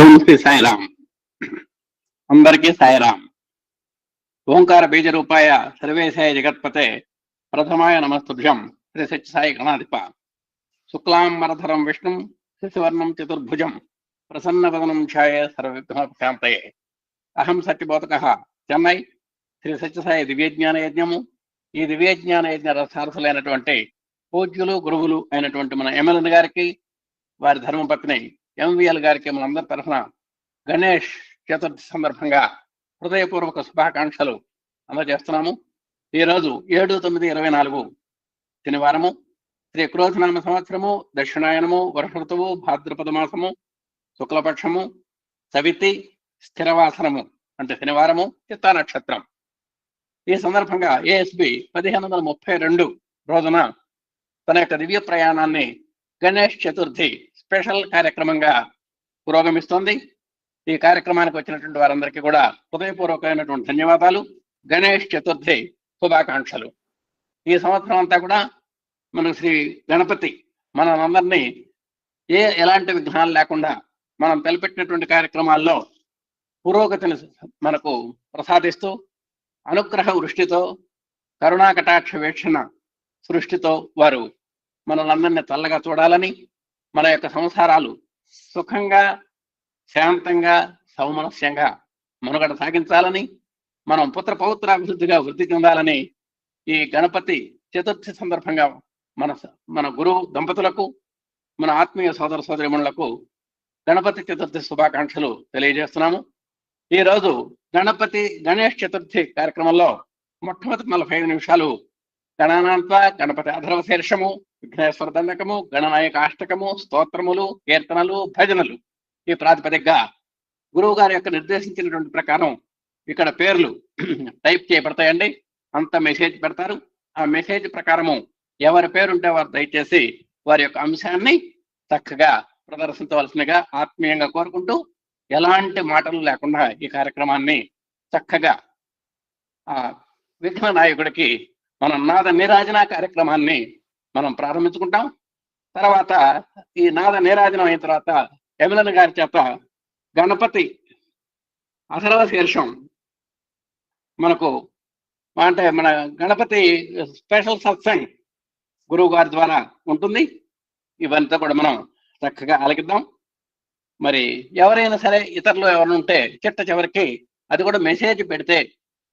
ఓం శ్రీ సాయిరామ్. అందరికీ సాయిరామ్. ఓంకార బీజ రూపాయ సర్వేశాయ జగత్పతే ప్రథమాయ నమస్తుభ్యం. శ్రీ సత్య సాయి గణాధిప. శుక్లాంబరధరం విష్ణుం శశివర్ణం చతుర్భుజం ప్రసన్నవదనం ఛాయ సర్వవిఘ్నోపశాంతయే. అహం సత్యబోధక, చెన్నై. శ్రీ సత్యసాయి దివ్యజ్ఞాన యజ్ఞము. ఈ దివ్యజ్ఞాన యజ్ఞ రసారసులైనటువంటి పూజ్యులు గురువులు అయినటువంటి మన ఎమ్మెల్యే గారికి, వారి ధర్మపత్ని ఎంవిఎల్ గారికి మనందరి తరఫున గణేష్ చతుర్థి సందర్భంగా హృదయపూర్వక శుభాకాంక్షలు అందజేస్తున్నాము. ఈరోజు 7/9/24 శనివారము, శ్రీ క్రోధనామ సంవత్సరము, దక్షిణాయనము, వర్ష ఋతువు, భాద్రపద మాసము, శుక్లపక్షము, సవితి, స్థిరవాసనము అంటే శనివారము, చిత్తా నక్షత్రం. ఈ సందర్భంగా ఏఎస్బి 1532 రోజున తన యొక్క దివ్య ప్రయాణాన్ని గణేష్ చతుర్థి స్పెషల్ కార్యక్రమంగా పురోగమిస్తోంది. ఈ కార్యక్రమానికి వచ్చినటువంటి వారందరికీ కూడా హృదయపూర్వకమైనటువంటి ధన్యవాదాలు, గణేష్ చతుర్థి శుభాకాంక్షలు. ఈ సంవత్సరం అంతా కూడా మనకు శ్రీ గణపతి మనందరినీ ఎలాంటి విఘ్నాలు లేకుండా మనం తలపెట్టినటువంటి కార్యక్రమాల్లో పురోగతిని మనకు ప్రసాదిస్తూ, అనుగ్రహ వృష్టితో, కరుణా కటాక్ష వీక్షణ సృష్టితో వారు మనలందరినీ చల్లగా చూడాలని, మన యొక్క సంసారాలు సుఖంగా, శాంతంగా, సౌమనస్యంగా మనుగడ సాగించాలని, మనం పుత్ర పౌత్రాభివృద్ధిగా వృద్ధి చెందాలని ఈ గణపతి చతుర్థి సందర్భంగా మన గురువు దంపతులకు, మన ఆత్మీయ సోదర సోదరిమణులకు గణపతి చతుర్థి శుభాకాంక్షలు తెలియజేస్తున్నాము. ఈరోజు గణేష్ చతుర్థి కార్యక్రమంలో మొట్టమొదటి 45 నిమిషాలు గణానాంత, గణపతి అధర్వ శీర్షము, విఘ్నేశ్వర దండకము, గణనాయక అష్టకము, స్తోత్రములు, కీర్తనలు, భజనలు. ఈ ప్రాతిపదికగా గురువు గారి యొక్క నిర్దేశించినటువంటి ప్రకారం ఇక్కడ పేర్లు టైప్ చేయబడతాయండి. అంత మెసేజ్ పెడతారు. ఆ మెసేజ్ ప్రకారము ఎవరి పేరుంటే వారు దయచేసి వారి యొక్క అంశాన్ని చక్కగా ప్రదర్శించవలసిందిగా ఆత్మీయంగా కోరుకుంటూ, ఎలాంటి మాటలు లేకుండా ఈ కార్యక్రమాన్ని చక్కగా ఆ విఘ్న నాయకుడికి మనం నాద నీరాజన కార్యక్రమాన్ని మనం ప్రారంభించుకుంటాం. తర్వాత ఈ నాద నీరాజనం అయిన తర్వాత ఎమ్మెల్యే గారి చేత గణపతి అధర్వ శీర్షం మనకు అంటే మన గణపతి స్పెషల్ సత్సంగ్ గురువు గారి ద్వారా ఉంటుంది. ఇవంతా కూడా మనం చక్కగా ఆలకిద్దాం. మరి ఎవరైనా సరే ఇతరులు ఎవరు ఉంటే చిట్ట చివరికి అది కూడా మెసేజ్ పెడితే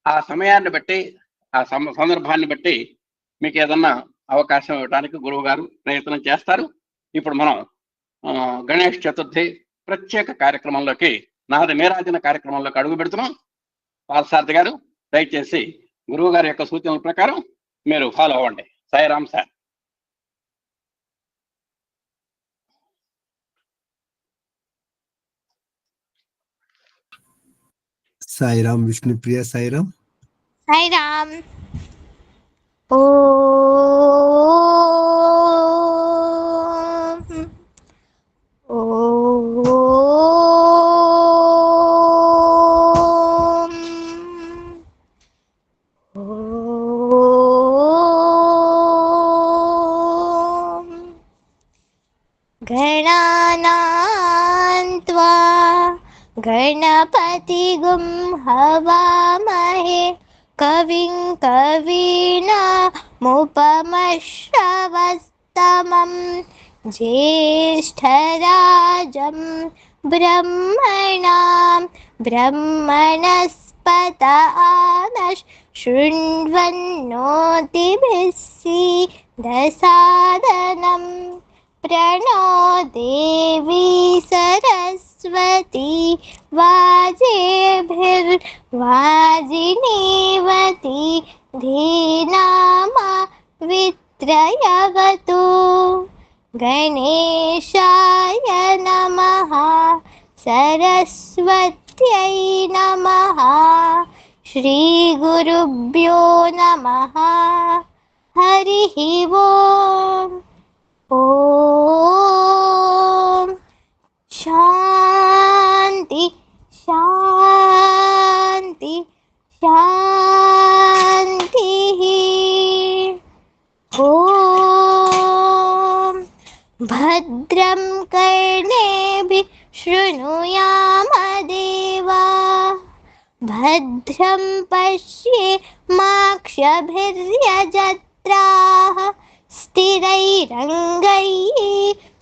ఆ సమయాన్ని బట్టి, ఆ సందర్భాన్ని బట్టి మీకు ఏదన్నా అవకాశం ఇవ్వడానికి గురువు గారు ప్రయత్నం చేస్తారు. ఇప్పుడు మనం గణేష్ చతుర్థి ప్రత్యేక కార్యక్రమంలోకి, నాద నీరాజన కార్యక్రమంలోకి అడుగు పెడుతున్నాం. పార్థసారథి గారు దయచేసి గురువు గారి యొక్క సూచనల ప్రకారం మీరు ఫాలో అవ్వండి. సాయిరామ్ సార్. సాయిరామ్ విష్ణుప్రియ. సాయిరామ్. సాయిరామ్. ఓ गणानान्त्वा गणपतिगुं हवामहे कविं कवीनामुपमश्रवस्तमं ज्येष्ठराजं ब्रह्मणां ब्रह्मणस्पत शृण्वन्नोतिभिः सीदसादनम् प्रणो देवी सरस्वती वाजेभिर्वाजिनीवती धीनामा वित्रयवतु। गणेशाय नमः, सरस्वत्यै नमः, श्रीगुरुभ्यो नमः। हरिः ओम्. ओम शांति शांति शांति। ओम भद्रं कर्णेभिः शृणुयाम देवा भद्रं पश्येमाक्षभिर्यजत्राः स्थिरैरङ्गैः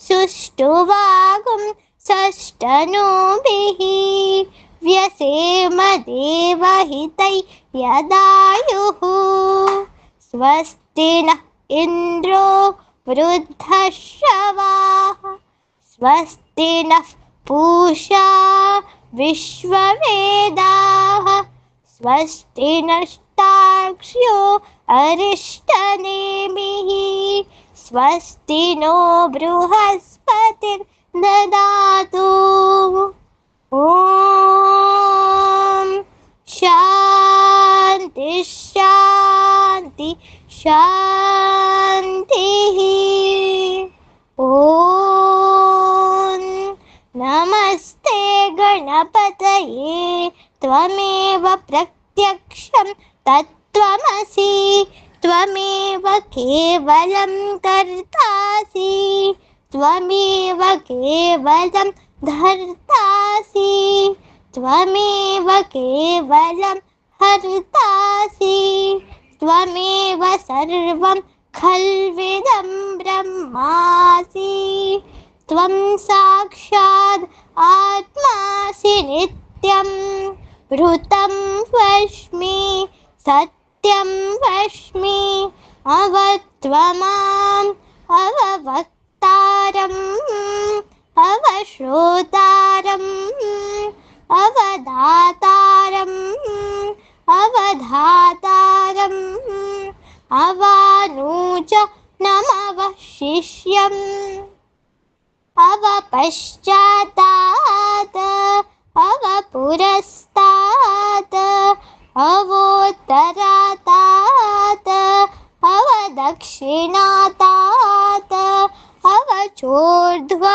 सुष्ठुवागुं सष्टनूभिः व्यसेम देवहितै यदायुः स्वस्ति नः इन्द्रो वृद्धश्रवाः स्वस्ति नः पूषा विश्ववेदाः स्वस्ति नस्तार्क्ष्यो अरिष्टनेमिः स्वस्ति नो बृहस्पतिर्ददातु ॐ शान्ति शान्ति शान्तिः ॐ नमस्ते गणपतये त्वमेव प्रत्यक्षं तत्त्वमसि त्वमेव केवलं कर्तासि त्वमेव केवलं धर्तासि त्वमेव केवलं हर्तासि त्वमेव सर्वं खल्विदं ब्रह्मासि त्वं साक्षात् आत्मासि नित्यं ऋतं वश्मि सत्यं वश्मि अवत्वमाम् अववक्तारम् अवश्रोतारम् अवदातारम् अवधातारम् अवानूच नमवशिष्यम् अवपश्चातात् अवपुरस्तात् अवोत्तरातात् अवदक्षिणातात्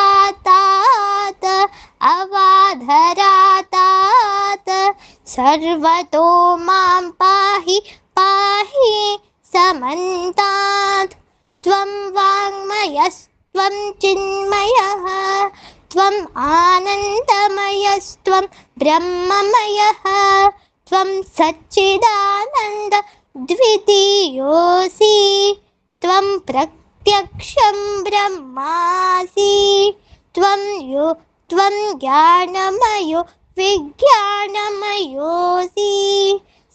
अवचोर्ध्वातात् अवाधरातात् सर्वतो मां पाहि पाहि समन्तात् त्वं वाङ्मयस्त्वं चिन्मयः त्वम् आनन्दमयस्त्वं ब्रह्ममयः त्वं सच्चिदानन्द द्वितीयोऽसि त्वं प्रत्यक्षं ब्रह्मासि त्वं ज्ञानमयो विज्ञानमयोऽसि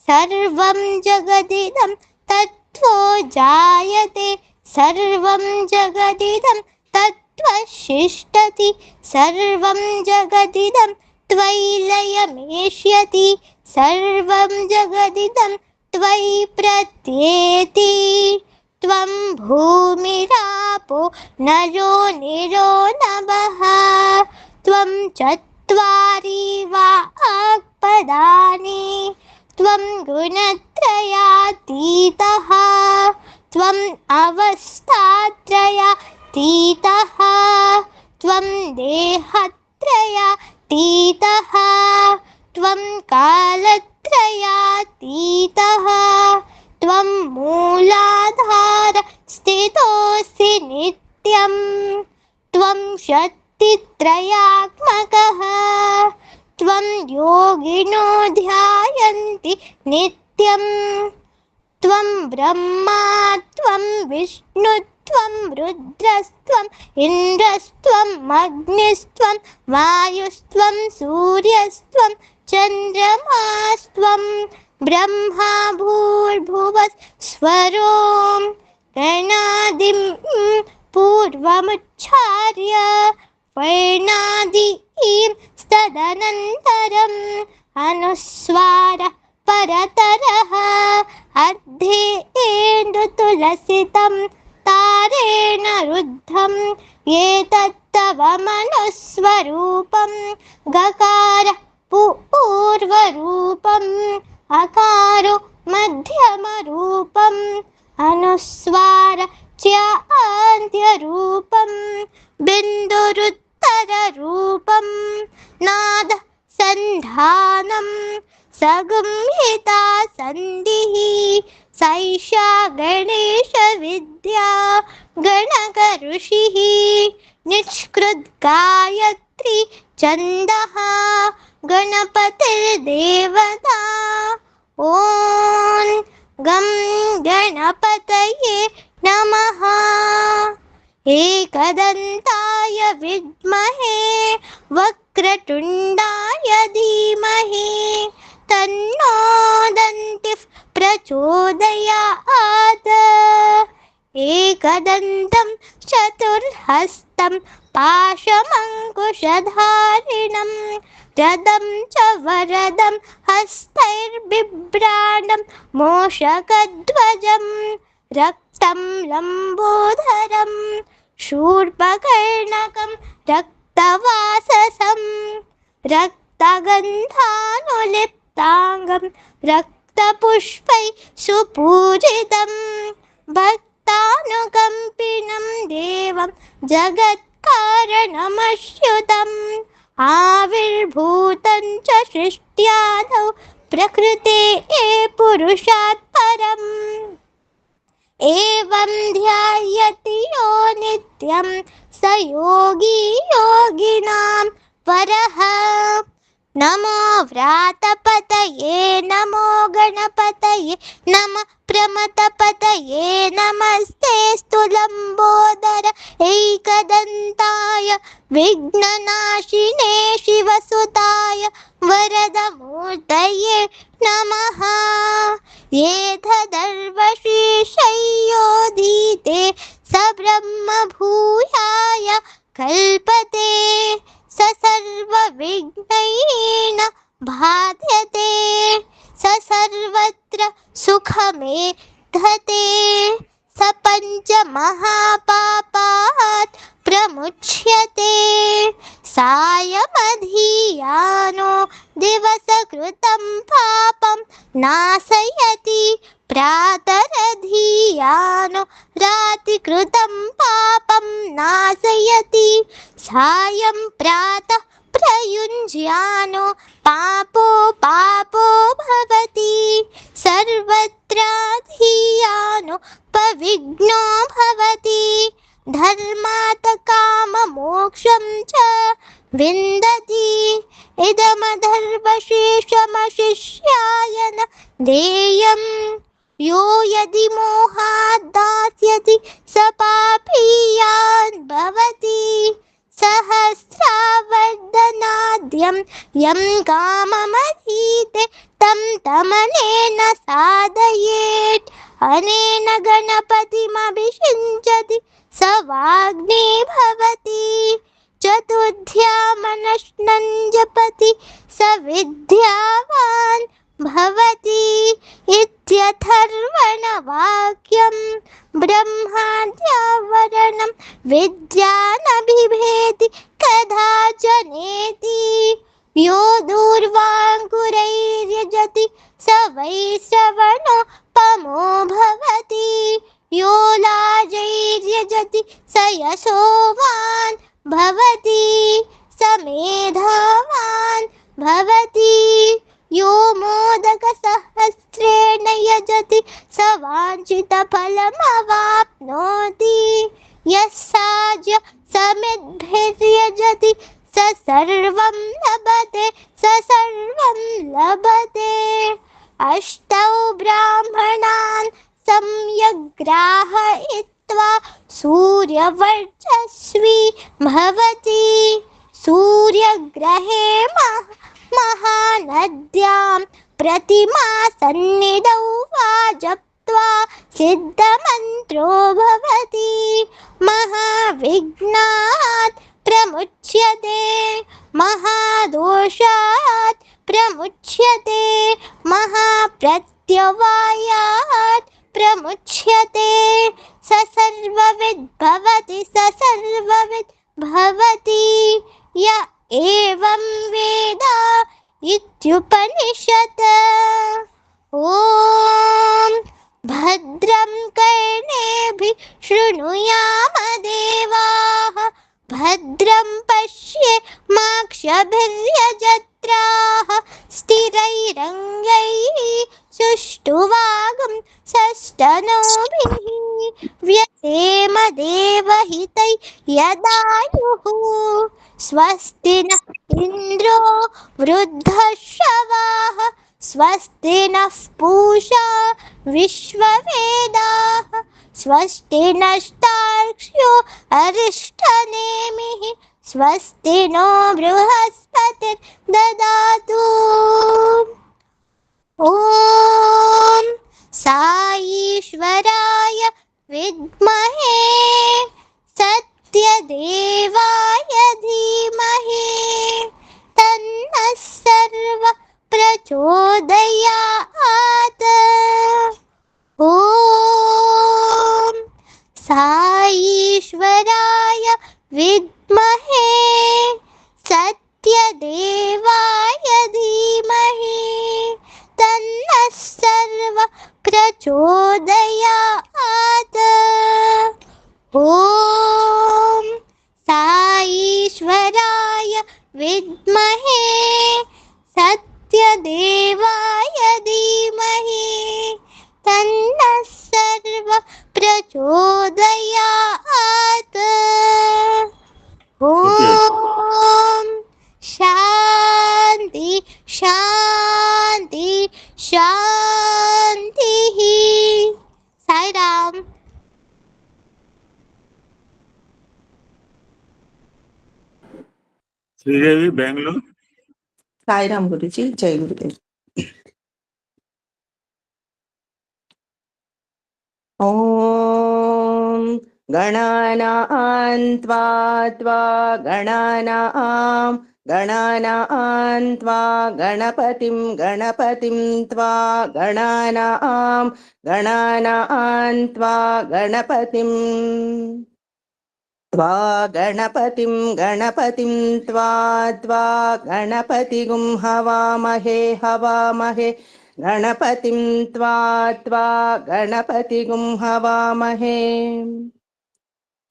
सर्वं जगदिदं तत्त्वो जायते सर्वं जगदिदं तत्त्वशिष्टति सर्वं जगदिदं त्वयि लयमेष्यति सर्वं जगदिदं त्वयि प्रत्येति त्वं भूमिरापो नरो निरो नभः त्वं चत्वारि वाक्पदानि त्वं गुणत्रयातीतः त्वम् अवस्थात्रयातीतः त्वं देहत्रयातीतः त्वं कालत्रयातीतः त्वं मूलाधार स्थितोऽसि नित्यं त्वं शक्तित्रयात्मकः त्वं योगिनो ध्यायन्ति नित्यं त्वं ब्रह्मा त्वं विष्णु त्वं रुद्रस्त्वं इन्द्रस्त्वं अग्निस्त्वं वायुस्त्वं सूर्यस्त्वं चन्द्रमास्त्वं ब्रह्मा भूर्भुवस्वरों गणादिं पूर्वमुच्चार्य वर्णादीं तदनन्तरम् अनुस्वारः परतरः अर्धेन्दुतुलसितं तारेण रुद्धं एतत्तव मनुस्वरूपं गकारः पूर्वरूपम् अकारो मध्यमरूपम् अनुस्वार च अन्त्यरूपं बिन्दुरुत्तररूपं नाद संधानं सगुंहिता सन्धिः सैषा गणेशविद्या गणकऋषिः निष्कृत गायत्री छन्दः गणपतिर्देवता ॐ गं गणपतये नमः। एकदन्ताय विद्महे वक्रतुण्डाय धीमहि तन्नो दन्तिः प्रचोदयात्। एकदन्तं चतुर्हस्तं पाशमङ्कुशधारिणं रदं च वरदं हस्तैर्बिभ्राणं मूषकध्वजं रक्तं लम्बोदरं शूर्पकर्णकं रक्तवाससं रक्तगन्धानुलिप्ताङ्गं रक्तपुष्पैः सुपूजितं भक्तानुकम्पिनं देवं जगत्कारणमच्युतम् आविर्भूतं च सृष्ट्यादौ प्रकृते पुरुषात् परम् एवं ध्यायति यो नित्यं स योगी योगिनां परः। नमो व्रातपतये नमो गणपतये नमः प्रमथपतये नमस्तेऽस्तु लम्बोदर एकदन्ताय विघ्ननाशिने शिवसुताय वरदमूर्तये नमः। ये तदर्वशीर्षयोधीते स ब्रह्मभूयाय कल्पते स सर्वविघ्नैः बाध्यते स सर्वत्र सुखमेधते स पञ्चमहापापात् प्रमुच्यते सायमधियानो दिवसकृतं पापं नाशयति प्रातरधियानो रातिकृतं पापं नाशयति सायं प्रातः प्रयुञ्ज्यानो पापो भवति सर्वत्राधियानो पविघ्नो भवति धर्मात् काममोक्षं च विन्दति इदमधर्वशेषमशिष्याय न देयम् यो यदि मोहात् दास्यति स पापीयान् भवति सहस्रावर्धनाद्यं यं काममधीते तं तमनेन साधयेत् अनेन गणपतिमभिषिञ्चति स वाग्मी भवति चतुर्थ्या मनश्नं जपति स विद्यावान् भवति इत्यथर्वणवाक्यं ब्रह्माद्यावरणं विद्यानभिभेति कदाचनेति यो दूर्वाङ्कुरैर्यजति स वै श्रवणोपमो भवति यो लाजैर्यजति स यशोवान् भवति स मेधावान् भवति यो मोदकसहस्रेण यजति स वाञ्छितफलमवाप्नोति यस्साज्य समिद्भिर्यजति स सर्वं लभते स सर्वं लभते अष्टौ ब्राह्मणान् सम्यग्राहयित्वा सूर्यवर्चस्वी भवति सूर्यग्रहे महानद्यां प्रतिमा सन्निधौ वा जप्त्वा सिद्धमन्त्रो भवति महाविघ्नात् प्रमुच्यते महादोषात् प्रमुच्यते महाप्रत्यवायात् प्रमुच्यते स सर्वविद् भवति स सर्वविद् भवति य एवं वेद इत्युपनिषत्। ॐ भद्रं कर्णेभिः शृणुयाम देवाः भद्रं पश्येमाक्षभिर्यजत्राः स्थिरैरङ्गैः सुष्ठुवागं षष्ठ तनूभिः व्यसेम देवहितै यदायुः स्वस्ति नः इन्द्रो वृद्धश्रवाः स्वस्ति नः पूषा विश्ववेदाः स्वस्ति नस्तार्क्ष्यो अरिष्ठनेमिः स्वस्ति नो बृहस्पतिर्ददातु। ॐ साईश्वराय विद्महे सत्यदेवाय धीमहि तन्नः सर्वः प्रचोदयात्। ॐ साईश्वराय विद्महे सत्यदेवाय धीमहि तन्नः सर्वः प्रचोदयात्। ॐ साईश्वराय विद्महे सत्यदेवाय धीमहि तन्नः सर्वः प्रचोदयात्। ॐ शान्ति शान्ति शान्तिः। साईराम। श्रीदेवी बेंगलुरु। साईराम गुरुजी, जय गुरुदेव। ओम गणानां त्वा गणानां त्वा गणपतिं त्वा गणानां त्वा गणपतिं त्वा गणपतिगुं हवामहे गणपतिं त्वा गणपतिगुं हवामहे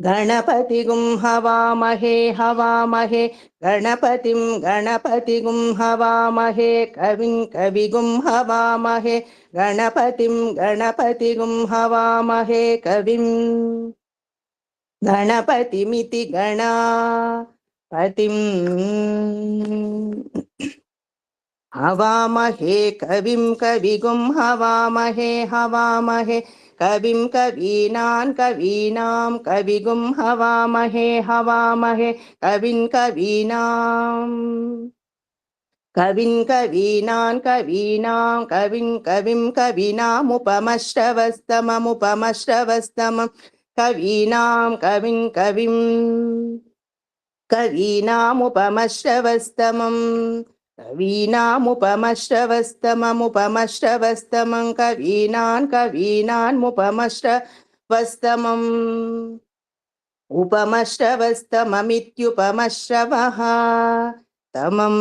गणपतिगुं हवामहे गणपतिगुं हवामहे कविगुं हवामहे गणपतिगुं हवामहे कविं गणपतिमिति गणापतिं हवामहे कविगुं हवामहे कविं कवीनां कविगुं हवामहे कविं कवीनामुपमश्रवस्तमं कवीनामुपमश्रवस्तमं कवीनामुपमश्रवस्तमम् उपमश्रवस्तममित्युपमश्रवः तमं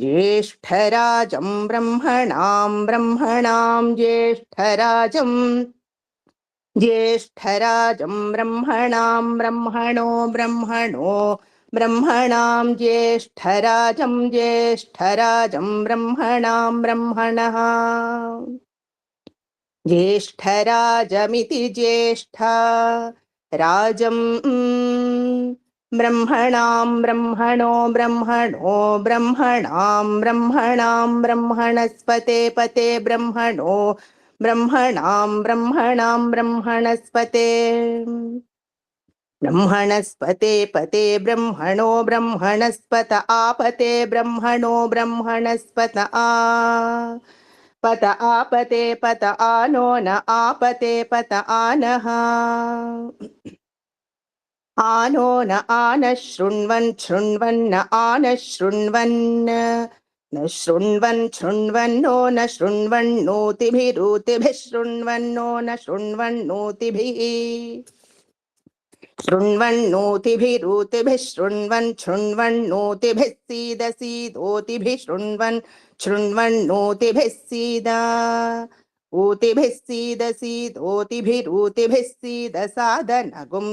ज्येष्ठराजं ब्रह्मणां ज्येष्ठराजं ब्रह्मणां ज्येष्ठराजं ब्रह्मणः ज्येष्ठराजमिति ज्येष्ठा राजं ब्रह्मणस्पते पते ब्रह्मणस्पते पते ब्रह्मणस्पत आपते ब्रह्मणस्पत आ पत आपते पत आनो न आपते पत आनः आनो न आन शृण्वन् आन शृण्वन् न शृण्वन्नो न शृण्वन्नोतिभिः शृण्वन्नो न शृण्वन्नोतिभिः शृण्वन्नोतिभिः सीदोतिभिः शृण्वन्नोतिभिः सीदा ऊतिभिः सीदोतिभिः सीद सादनगुं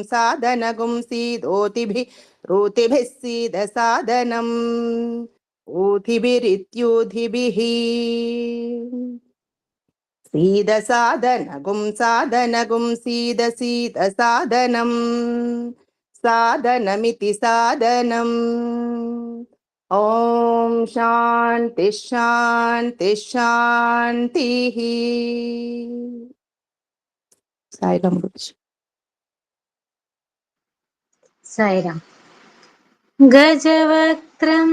सीदोतिभिः सीद सादनम् ऊतिभिरित्यूधिभिः సీద సాధనగుం సాధనగుం సీద సీద సాధనం సాధనమితి సాధనం. ఓం శాంతి శాంతి శాంతి. సాయిరాం గురించి. సాయిరాం. గజవక్త్రం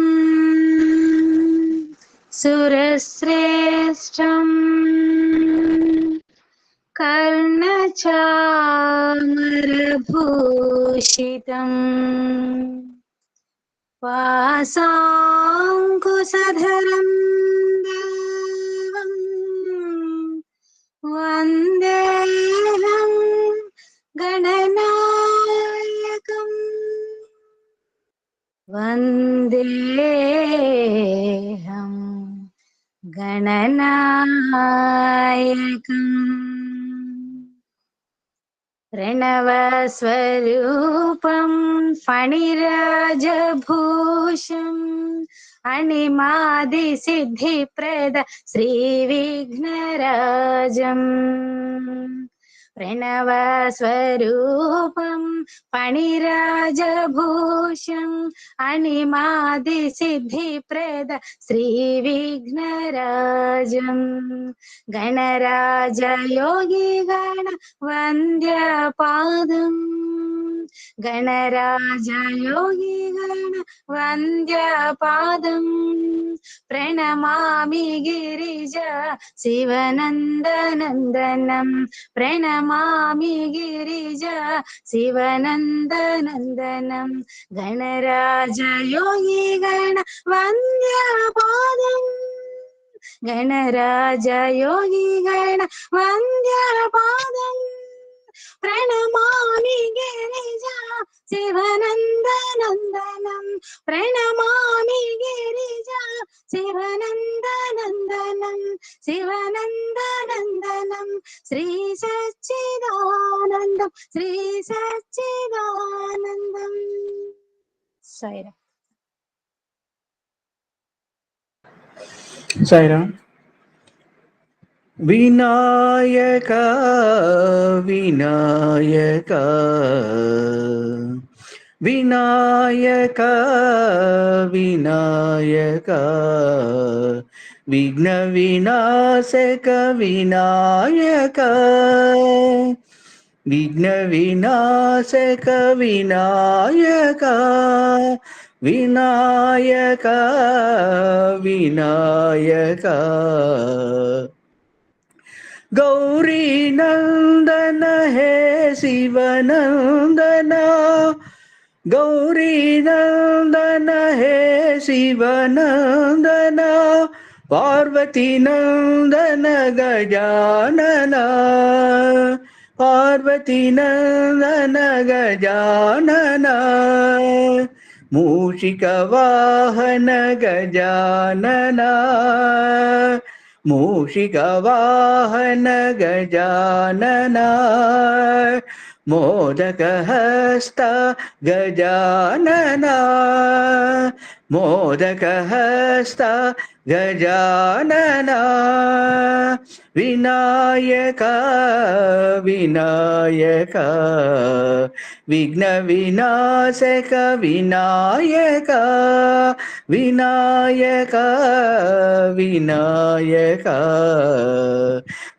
సురశ్రేష్టం కర్ణచామరభూషితం వాసాంకుశధరం దేవం వందేహం గణనాయకం వందేహం గణనాయకం. ప్రణవస్వరూపం ఫణిరాజభూషం అణిమాదిసిద్ధిప్రద శ్రీవిఘ్నరాజం. ప్రణవస్వరూపం ఫణిరాజభూషం అణిమాదిసిద్ధిప్రద శ్రీవిఘ్నరాజం. గణరాజయోగి గణ వంద్యపాదం గణరాజయోగి గణ వంద్యపాదం ప్రణమామి గిరిజా శివనందనందనం ప్రణమామి గిరిజా శివనందనందనం గణరాజయోగి గణ వంద్యపాదం గణరాజయోగి గణ వంద్యపాదం ప్రణమామి గిరిజా శివనందనందనం ప్రణమామి గిరిజా శివనందనందనం శివనందనందనం శ్రీ సచ్చిదానందం శ్రీ సచ్చిదానందం. సాయిరాం. సాయిరాం. వినాయక వినాయక వినాయక వినాయక విఘ్న వినాశక వినాయక విఘ్న వినాశక వినాయక వినాయక వినాయక గౌరీ నందన హే శివనందన గౌరీ నందన హే శివనందన పార్వతీ నందన గజానన పార్వతీ నందన గజానన మూషిక వాహన గజానన మూషిక వాహన గజానన మోదక హస్త గజానన మోదక హస్త గజానన వినాయక వినాయక విఘ్న వినాశక వినాయక వినాయక వినాయక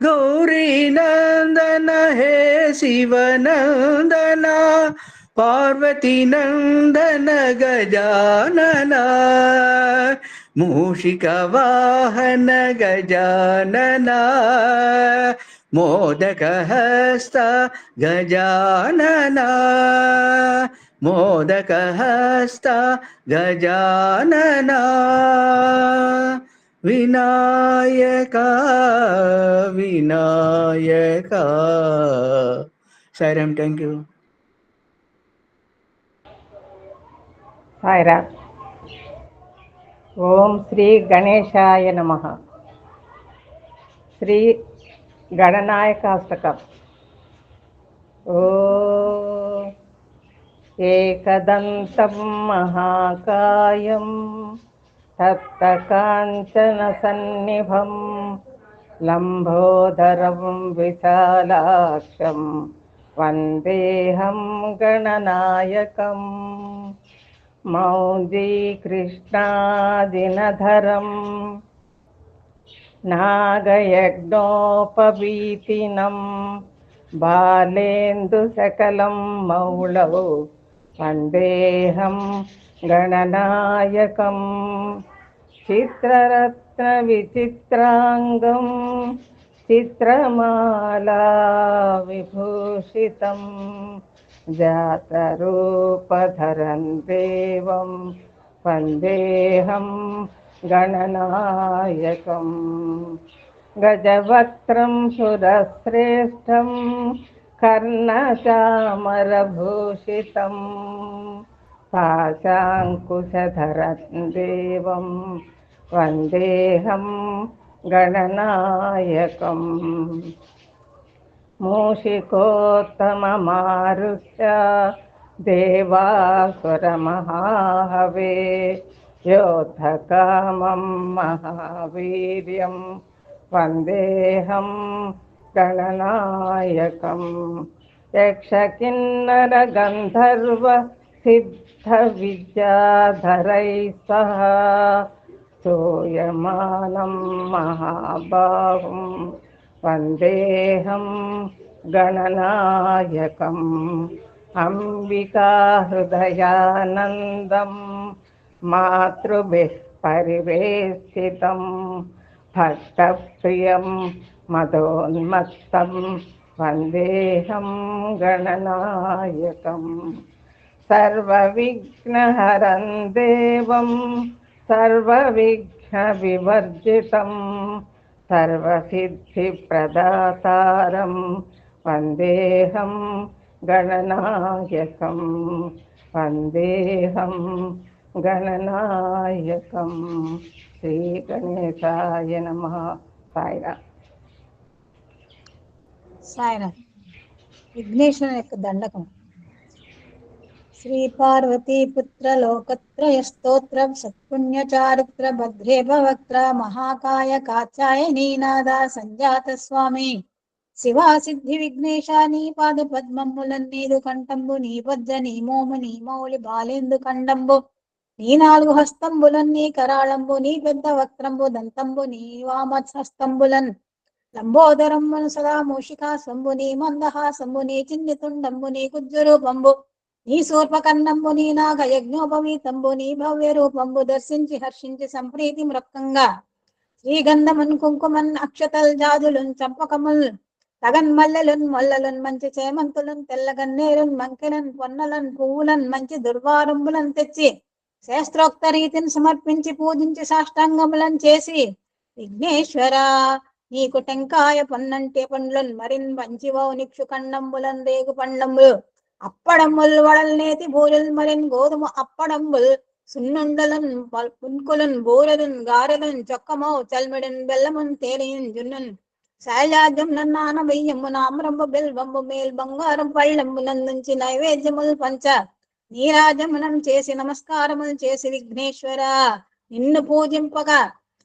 గౌరీ నందన హే శివనందన పార్వతీ నందన గజానన మూషిక వాహన గజానన మోదక హస్త గజానన మోదక హస్త గజానన వినాయక వినాయక. సాయిరామ్. Thank you. సాయిరా. ఓం శ్రీ గణేశాయ నమః. శ్రీ గణనాయకాష్టకం. ఓ ఏకదంతం మహాకాయం తప్తకాంచన సన్నిభం లంబోదరం విశాలాక్షం వందేహం గణనాయకం మౌంజీకృష్ణాదినధరం నాగయజ్ఞోపవీతినం బాలేందుసకలం మౌళౌ వందేహం గణనాయకం చిత్రరత్న విచిత్రాంగం చిత్రమాలా విభూషితం జాతరూపధరం దేవం వందేహం గణనాయకం గజవక్త్రం సురశ్రేష్టం కర్ణచామరభూషితం పాశాంకుశధరం దేవం వందేహం గణనాయకం మూషికోత్తమమారుష్య దేవాసురమహాహవే యోద్ధకామం మహావీర్యం వందేహం గణనాయకం యక్షకిన్నర గంధర్వ సిద్ధ విద్యాధరై సహ స్తూయమానం మహాబాహుం వందేహం గణనాయకం అంబికా హృదయానందం మాతృభిః పరివేష్టితం భక్తప్రియం మదోన్మత్తం వందేహం గణనాయకం సర్వవిఘ్నహరం దేవం సర్వవిఘ్నవివర్జితం సర్వసిద్ధిప్రదాతారం వందేహం గణనాయకం వందేహం గణనాయకం. శ్రీ గణేశాయ నమః. సాయిరామ్. సాయిరామ్. విఘ్నేశ్వరుని యొక్క దండకం. శ్రీ పార్వతీ పుత్ర లోకత్రయ స్తోత్ర సత్పుణ్య చారిత్ర భద్రే భవక్త్ర మహాకాయ కాచాయనీనాద సంజాత స్వామి శివా సిద్ధి విఘ్నేశ నీ పాద పద్మములన్నీదు కంఠంబు నీ పద్య నీ మోము నీ మౌళి బాలేందు కండంబు నీ నాలుగు హస్తంబులన్ నీ కరాళంబు నీ పెద్ద వక్త్రంబు దంతంబు నీ వామహస్తంబులన్ లంబోదరంబును సదా మూషికా సంబు నీ మందహాసంబు నీ చిన్ని తుండంబు నీ కుజ్జరూపంబు నీ శూర్పకర్ణంబు నీ నాగయజ్ఞోపవీతంబు నీ భవ్య రూపంబు దర్శించి హర్షించి సంప్రీతి మృక్కంగా శ్రీగంధమున్ కుంకుమన్ అక్షతల్ జాజులున్ చంపకముల్ తగన్ మల్లెలున్ మొల్లలున్ మంచి చేమంతులున్ తెల్లగన్నేరున్ మంకెలన్ పొన్నలన్ పువ్వులన్ మంచి దుర్వారంబులను తెచ్చి శాస్త్రోక్త రీతిని సమర్పించి పూజించి సాష్టాంగములను చేసి విఘ్నేశ్వర నీకు టెంకాయ పన్నంటే పండ్లున్ మరిన్ మంచివో నిక్షు కండంబులన్ రేగు పండంబులు అప్పడంబుల్ వడల్ నేతి బూరెల్ మరిన్ గోధుమ అప్పడంబుల్ సున్నుండలన్ పున్కులన్ బూరెలున్ గారెలన్ చొక్కమో చల్మిడన్ బెల్లమున్ తేలియన్ జున్నన్ శైలాజ్యం నన్నాన వెయ్యము నామ్రంబు బెల్వంబు మేల్ బంగారం పళ్ళంబులందుంచి నైవేద్యముల్ పంచ నీరాజమునం చేసి నమస్కారములు చేసి విఘ్నేశ్వర నిన్ను పూజింపగా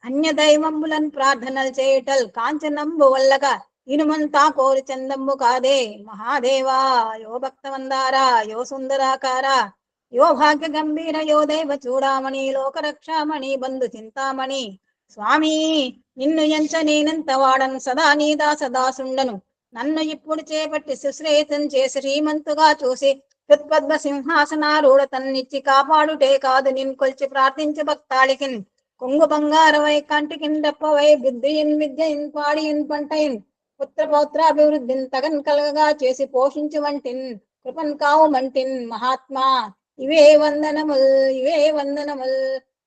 అన్య దైవంబులను ప్రార్థనలు చేయటల్ కాంచనంబు వల్లగా ఇనుమంతా కోరి చందంబు కాదే మహాదేవా యో భక్తవందారా యో సుందరాకార యో భాగ్య గంభీర యో దైవ చూడామణి లోకరక్షామణి బంధు చింతామణి స్వామి నిన్ను ఎంచ నేనంత వాడను సదా నీదా సదాసుండను నన్ను ఇప్పుడు చేపట్టి సుశ్రేతం చేసి శ్రీమంతుగా చూసి హృత్పద్మ సింహాసనారూఢ తన్నిచ్చి కాపాడుటే కాదు నిన్ కొల్చి ప్రార్థించి భక్తాళికిన్ కొంగు బంగారవై కంటికిన్ డప్పవై బుద్ధియిన్ విద్యయిన్ పాడియిన్ పంటయిన్ పుత్ర పౌత్రాభివృద్ధిని తగన్ కలగగా చేసి పోషించు వంటిన్ కృపన్ కావు మంటిన్ మహాత్మా ఇవే వందనముల్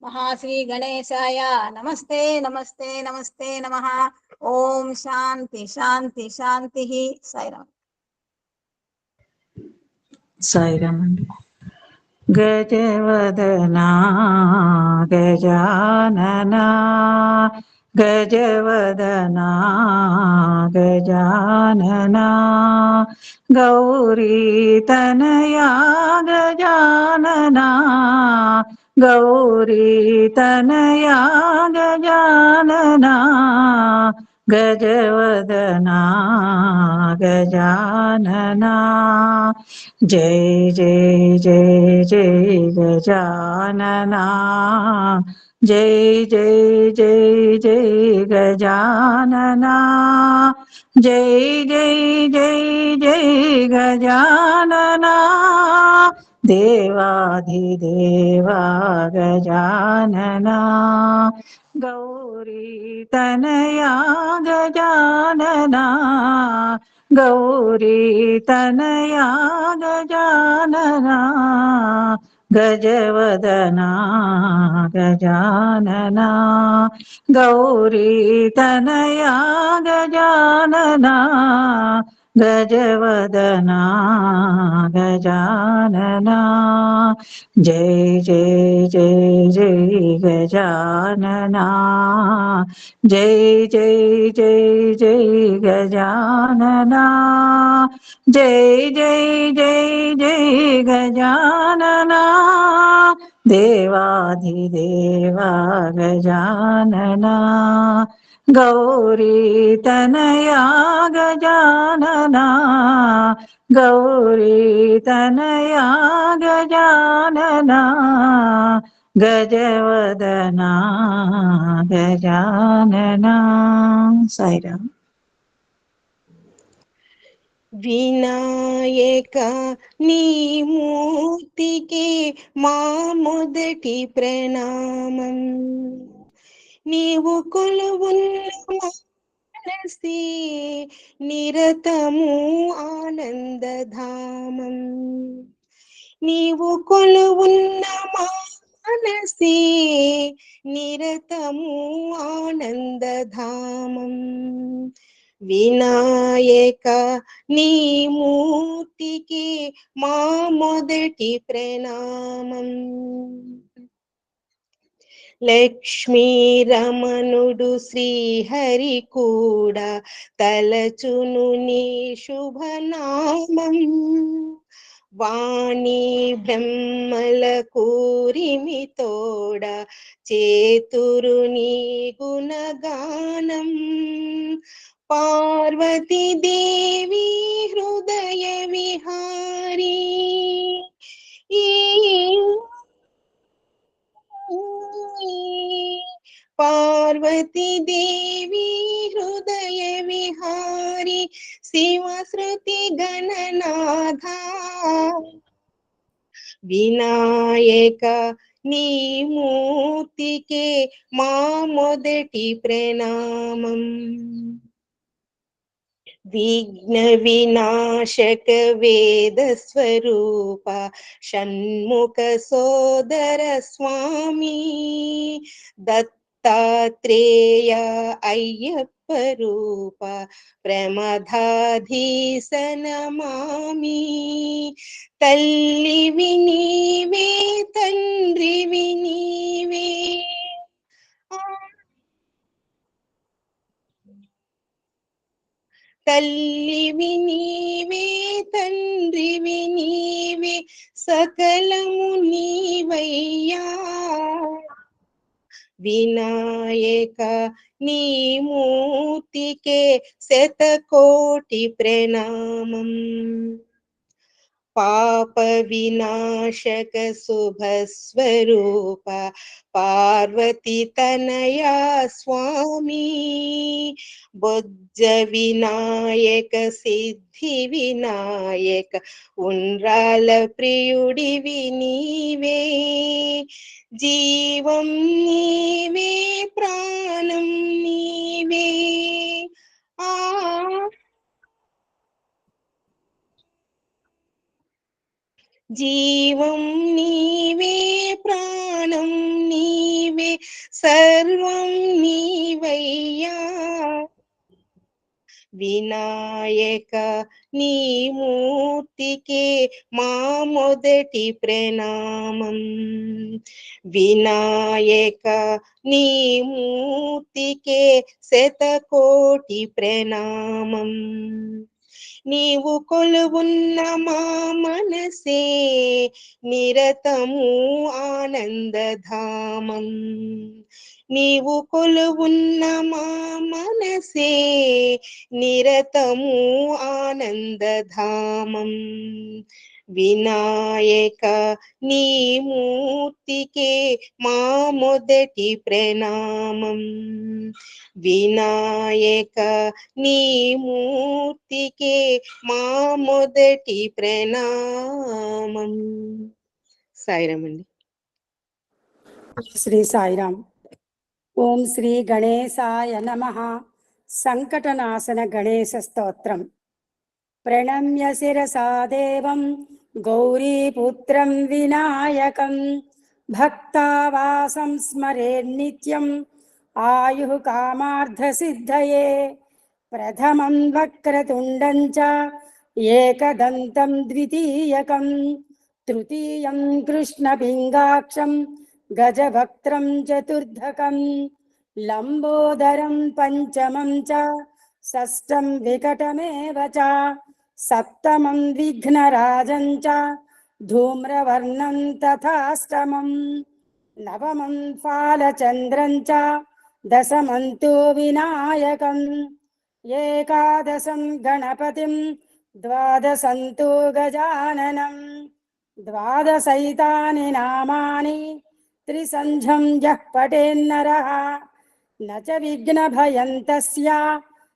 మహాశ్రీ గణేశాయ నమస్తే నమస్తే నమస్తే నమః. ఓం శాంతి శాంతి శాంతి. సాయిరామ్. సాయిరామ్ అండి. గజవదనా గజాననా గజవదనా గజాననా గౌరీతనయా గజాననా గౌరీతనయా గజాననా गजवदना गजानना जय जय जय जय गजानना जय जय जय जय गजानना जय जय जय जय गजानना देवाधिदेवा गजानना गौरी तनया गजानना गौरी तनया गजानना गजवदना गजानना गौरी तनया गजानना गजवदना गजानना जय जय जय जय गजानना जय जय जय जय गजानना जय जय जय जय गजानना देवाधिदेवा गजानना गौरी तनया गजानना गौरी तनया गजानना गजवदना गजानना साईराम వినాయక నీ మూర్తికి మా మొదటి ప్రణామం. నీవు కొలువున్న మనసి నిరతము ఆనందధామం. నీవు కొలువున్న మనసి నిరతము ఆనందధామం. వినాయక నీ మూర్తికి మా మొదటి ప్రణామం. లక్ష్మీ రమణుడు శ్రీహరి కూడా తలచును నీ శుభనామం. వాణి బ్రహ్మల కూరిమి తోడ చేతురు నీ గుణగానం. పార్వతీ దేవి హృదయ విహారీ పార్వతీ దేవి హృదయ విహారీ శివశ్రుతి గణనాథ. వినాయక నీ మూర్తికే మా మొదటి ప్రణామం. విఘ్న వినాశక వేద స్వరూప షణ్ముఖ సోదర స్వామి. దత్తాత్రేయ అయ్యప్ప రూప ప్రమదాధీశ నమామి. తల్లివి నీవే తండ్రివి నీవే తల్లివి నీవే తండ్రివి నీవే సకలము నీవయ్యా. వినాయక నీ మూర్తికే శతకోటి ప్రణామం. పాప వినాశక శుభస్వరూప పార్వతి తనయా స్వామి. బొజ్జ వినాయక సిద్ధి వినాయక ఉండ్రాల ప్రియుడివి నీవే. జీవం నీవే ప్రాణం నీవే. జీవం నీవే ప్రాణం నీవే సర్వం నీవయ్యా. వినాయక నీ మూర్తికే మా మొదటి ప్రణామం. వినాయక నీ మూర్తికే శతకోటి ప్రణామం. నీవు కొలువున్న మా మనసే నిరతము ఆనందధామం. నీవు కొలువున్న మా మనసే నిరతము ఆనందధామం. వినాయక నీ మూర్తికే మా మొదటి ప్రణామం. వినాయక నీ మూర్తికే మా మొదటి ప్రణామం. సాయిరామండి. శ్రీ సాయిరామ్. ఓం శ్రీ గణేశాయ నమః. సంకటనాశన గణేశ స్తోత్రం. ప్రణమ్య శిరసా దేవం గౌరీపుత్రం వినాయకం భక్తావాసం స్మరే నిత్యం ఆయుః కామార్థసిద్ధయే. ప్రథమం వక్రతుండం చ ఏకదంతం ద్వితీయకం తృతీయం కృష్ణపింగాక్షం గజవక్త్రం చతుర్థకం లంబోదరం పంచమం చ షష్టం వికటమేవ చ సప్తమం విఘ్నరాజం చ ధూమ్రవర్ణం తథాష్టమం నవమం ఫాలచంద్రం చ దశమం తు వినాయకం ఏకాదశం గణపతిం ద్వాదశం తు గజాననం ద్వాదశైతాని నామాని త్రిసంధ్యం యః పఠేన్నరః న చ విఘ్నభయం తస్య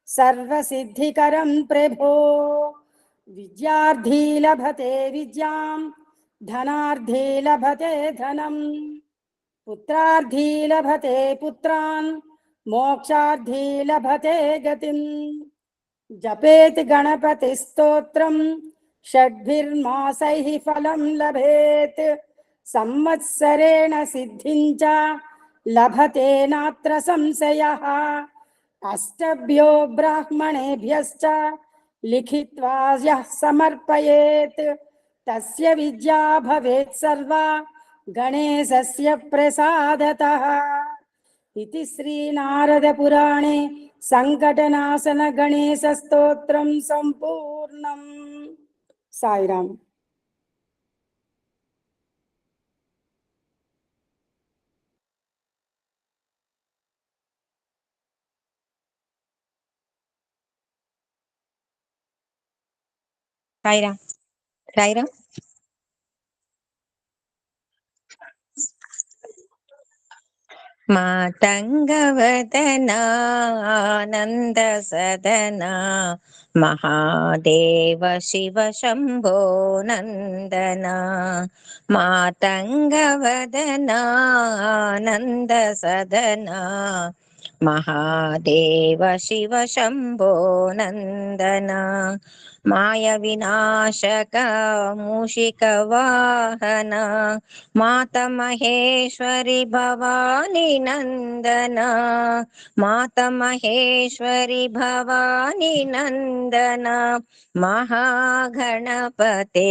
సర్వసిద్ధికరం ప్రభో. విద్యార్థీ లభతే విద్యాం ధనార్థీ లభతే ధనం పుత్రార్థీ లభతే పుత్రాన్ మోక్షార్థీ లభతే గతిం. జపేత్ గణపతి స్తోత్రం షడ్భిర్మాసైః ఫలం లభేత్ సంవత్సరేణ సిద్ధిం చ లభతే నాత్ర సంశయః. అష్టభ్యో బ్రాహ్మణేభ్యశ్చ లిఖిత్వా యః సమర్పయేత్ తస్య విద్యా భవేత్ సర్వా గణేశస్య ప్రసాదతః. इति श्री नारद पुराणे संकटनाशन गणेश स्तोत्रम संपूर्णम. साईराम. సాయిరామ్. సాయిరామ్. మాతంగవదనా ఆనంద సదనా మహాదేవ శివ శంభో నందనా. మాతంగవదనా ఆనంద సదనా మహాదేవ శివ శంభో నందనా. మాయ వినాశక మూషిక వాహన మాత మహేశ్వరి భవాని నందన. మాత మహేశ్వరి భవాని నందన. మహాగణపతే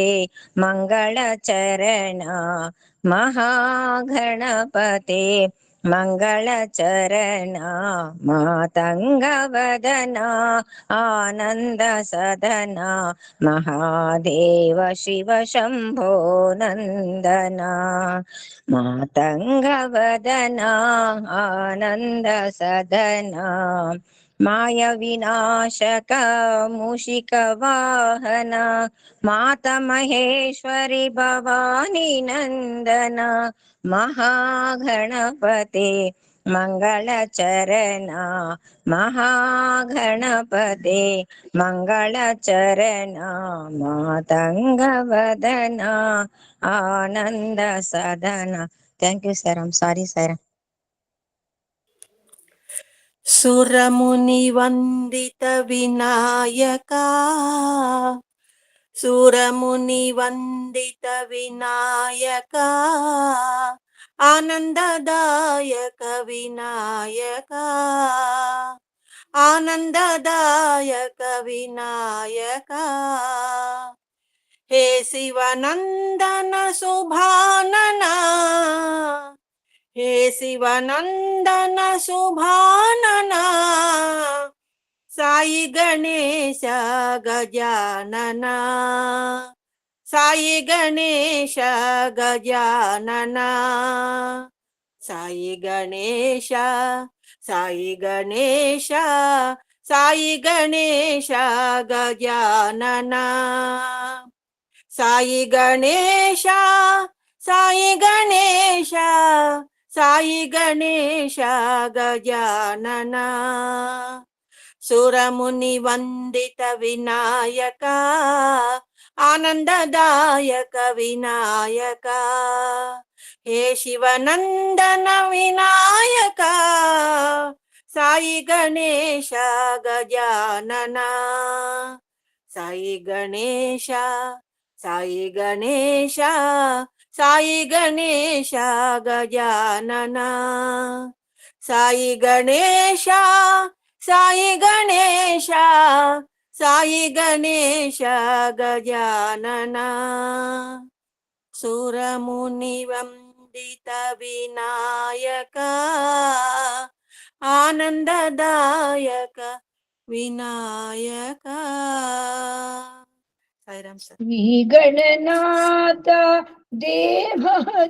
మంగళచరణ మహాగణపతే మంగళచరణ. మాతంగవదనా ఆనంద సదనా మహాదేవ శివ శంభో నందనా. మాతంగవదనా ఆనంద సదనా మాయ వినాశక మూషిక వాహన మాత మహేశ్వరి భవాని నందన. మహాగణపతే మంగళచరణ మహాగణపతే మంగళచరణ. మాతంగవదనా ఆనంద సదన. Thank you sir. I'm sorry sir. సురముని వందిత వినాయక సురముని వందిత వినాయక ఆనందదాయక వినాయక ఆనందదాయక వినాయక. హే శివనందన శుభాననా హే శివనందన శుభాననా సాయి గణేశ గజానన సాయి గణేశ గజానన సాయి గణేశ సాయి గణేశ సాయి గణేశ గజానన సాయి గణేశ సాయి గణేశ సాయి గణేశ గజానన సురముని వందిత వినాయక ఆనందదాయక వినాయక హే శివనందన వినాయక సాయి గణేశ గజానన సాయి గణేశ సాయి గణేశ సాయి గణేశ గజానన సాయి గణేశ సాయి గణేశ సాయి గణేశ గజానన సురముని వందిత వినాయక ఆనందదాయక వినాయక. సాయిరామ్ సార్. శ్రీ గణనాథ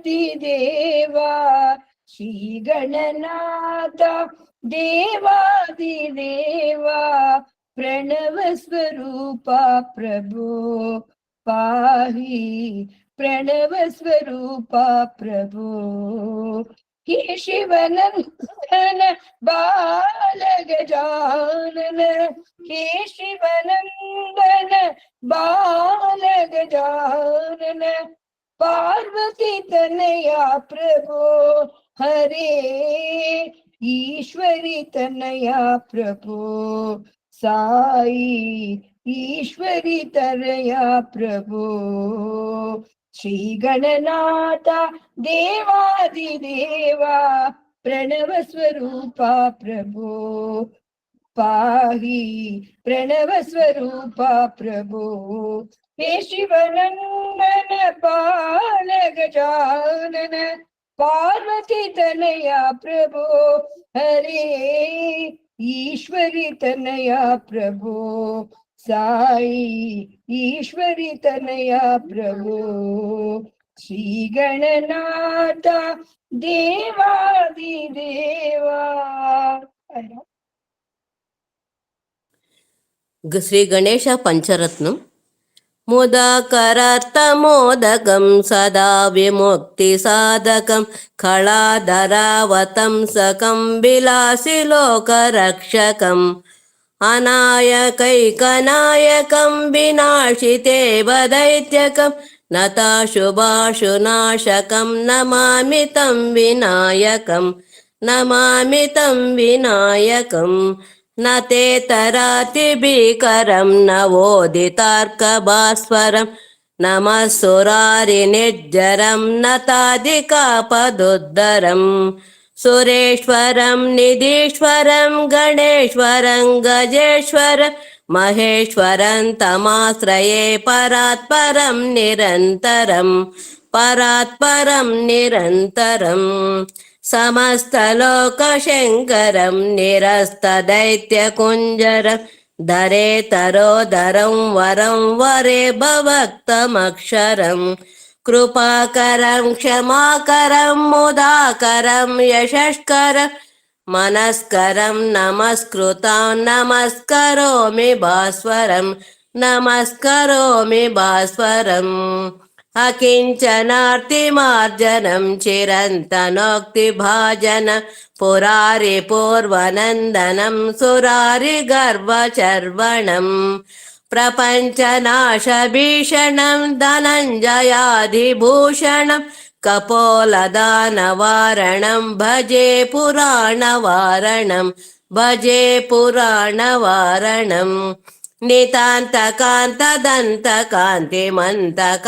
దేవాదిదేవా శ్రీ గణనాథ దేవాదిదేవా ప్రణవ స్వరూప ప్రభో పాహి ప్రణవ స్వరూప ప్రభో హే శివనందన బాల గజానన హే శివనందన బాల గజానన పార్వతీ తనయా ప్రభో హరే ఈశ్వరి తనయా ప్రభో సాయి ఈశ్వరి తనయా ప్రభో శ్రీ గణనాథ దేవాదిదేవా ప్రణవ స్వరూప ప్రభో పాహి ప్రణవ స్వరూప ప్రభో హే శివనందన బాల గజానన పార్వతీ తనయా ప్రభో హరే ఈశ్వరి తనయా ప్రభో సాయి ఈశ్వరి తనయా ప్రభో శ్రీ గణనాథ దేవాదిదేవా. శ్రీ గణేశ పంచరత్నం. ముదాకరార్థమోదకం సదా విముక్తి సాధకం కళాధరావతంసకం విలాసి లోకరక్షకం అనాయకైకనాయకం వినాశితేవ దైత్యకం నతాశుభాశునాశకం నమామి తం వినాయకం నమామి తం వినాయకం నతే తరాతి భీకరం నవోదితార్కభాస్వరం నమస్సురారి నిర్జరం నతాదికాపదుద్దరం సురేశ్వరం నిధీశ్వరం గణేశ్వరం గజేశ్వరం మహేశ్వరం తమాశ్రయే పరాత్పరం నిరంతరం పరాత్పరం నిరంతరం సమస్తలోకశంకరం నిరస్తదైత్యకుంజరం ధరేతరోధరం వరం వరే భవక్తమక్షరం కృపాకరం క్షమాకరం ముదాకరం యశస్కరం మనస్కరం నమస్కృతం నమస్కరోమి భాస్వరం నమస్కరోమి భాస్వరం అకించనార్తిమార్జనం చిరంతనోక్తి భాజనం పురారి పూర్వనందనం సురారి గర్వచర్వణం ప్రపంచనాశభీషణం ధనంజయాధిభూషణం కపోలదానవారణం భజే పురాణవారణం భజే పురాణవారణం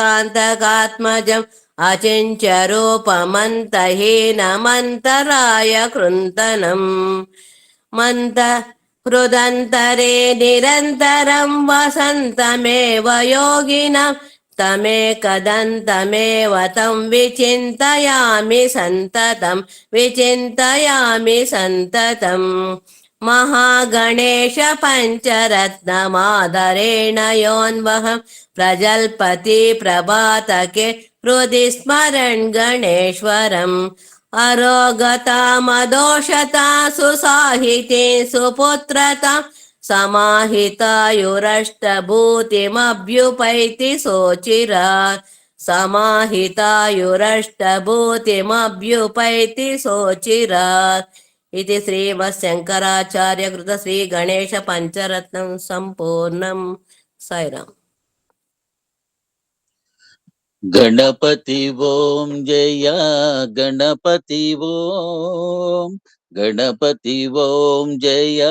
నితాంతకాంతదంతకాంతిమంతకాంతకాత్మజం అచించరూపమంతహీనమంతరాయ కృంతనం మంత హృదంతరే నిరంతరం వసంతమేవ యోగినం తమేకదంతమేవ తం విచింతయామి సంతతం విచింతయామి సంతతం महागणेश पञ्चरत्नमादरेण योऽन्वहं प्रजल्पति प्रभातके हृदि स्मरन् गणेश्वरम् अरोगतामदोषता सुसाहिते सुपुत्रता समाहितायुरष्टभूतिमभ्युपैति सोचिरात् समाहितायुरष्टभूतिमभ्युपैति सोचिरात् इति श्रीमच्छङ्कराचार्य कृत श्री गणेश पञ्चरत्नं सम्पूर्णम्। साईराम। गणपति ओम जय गणपति ओम गणपति ओम जय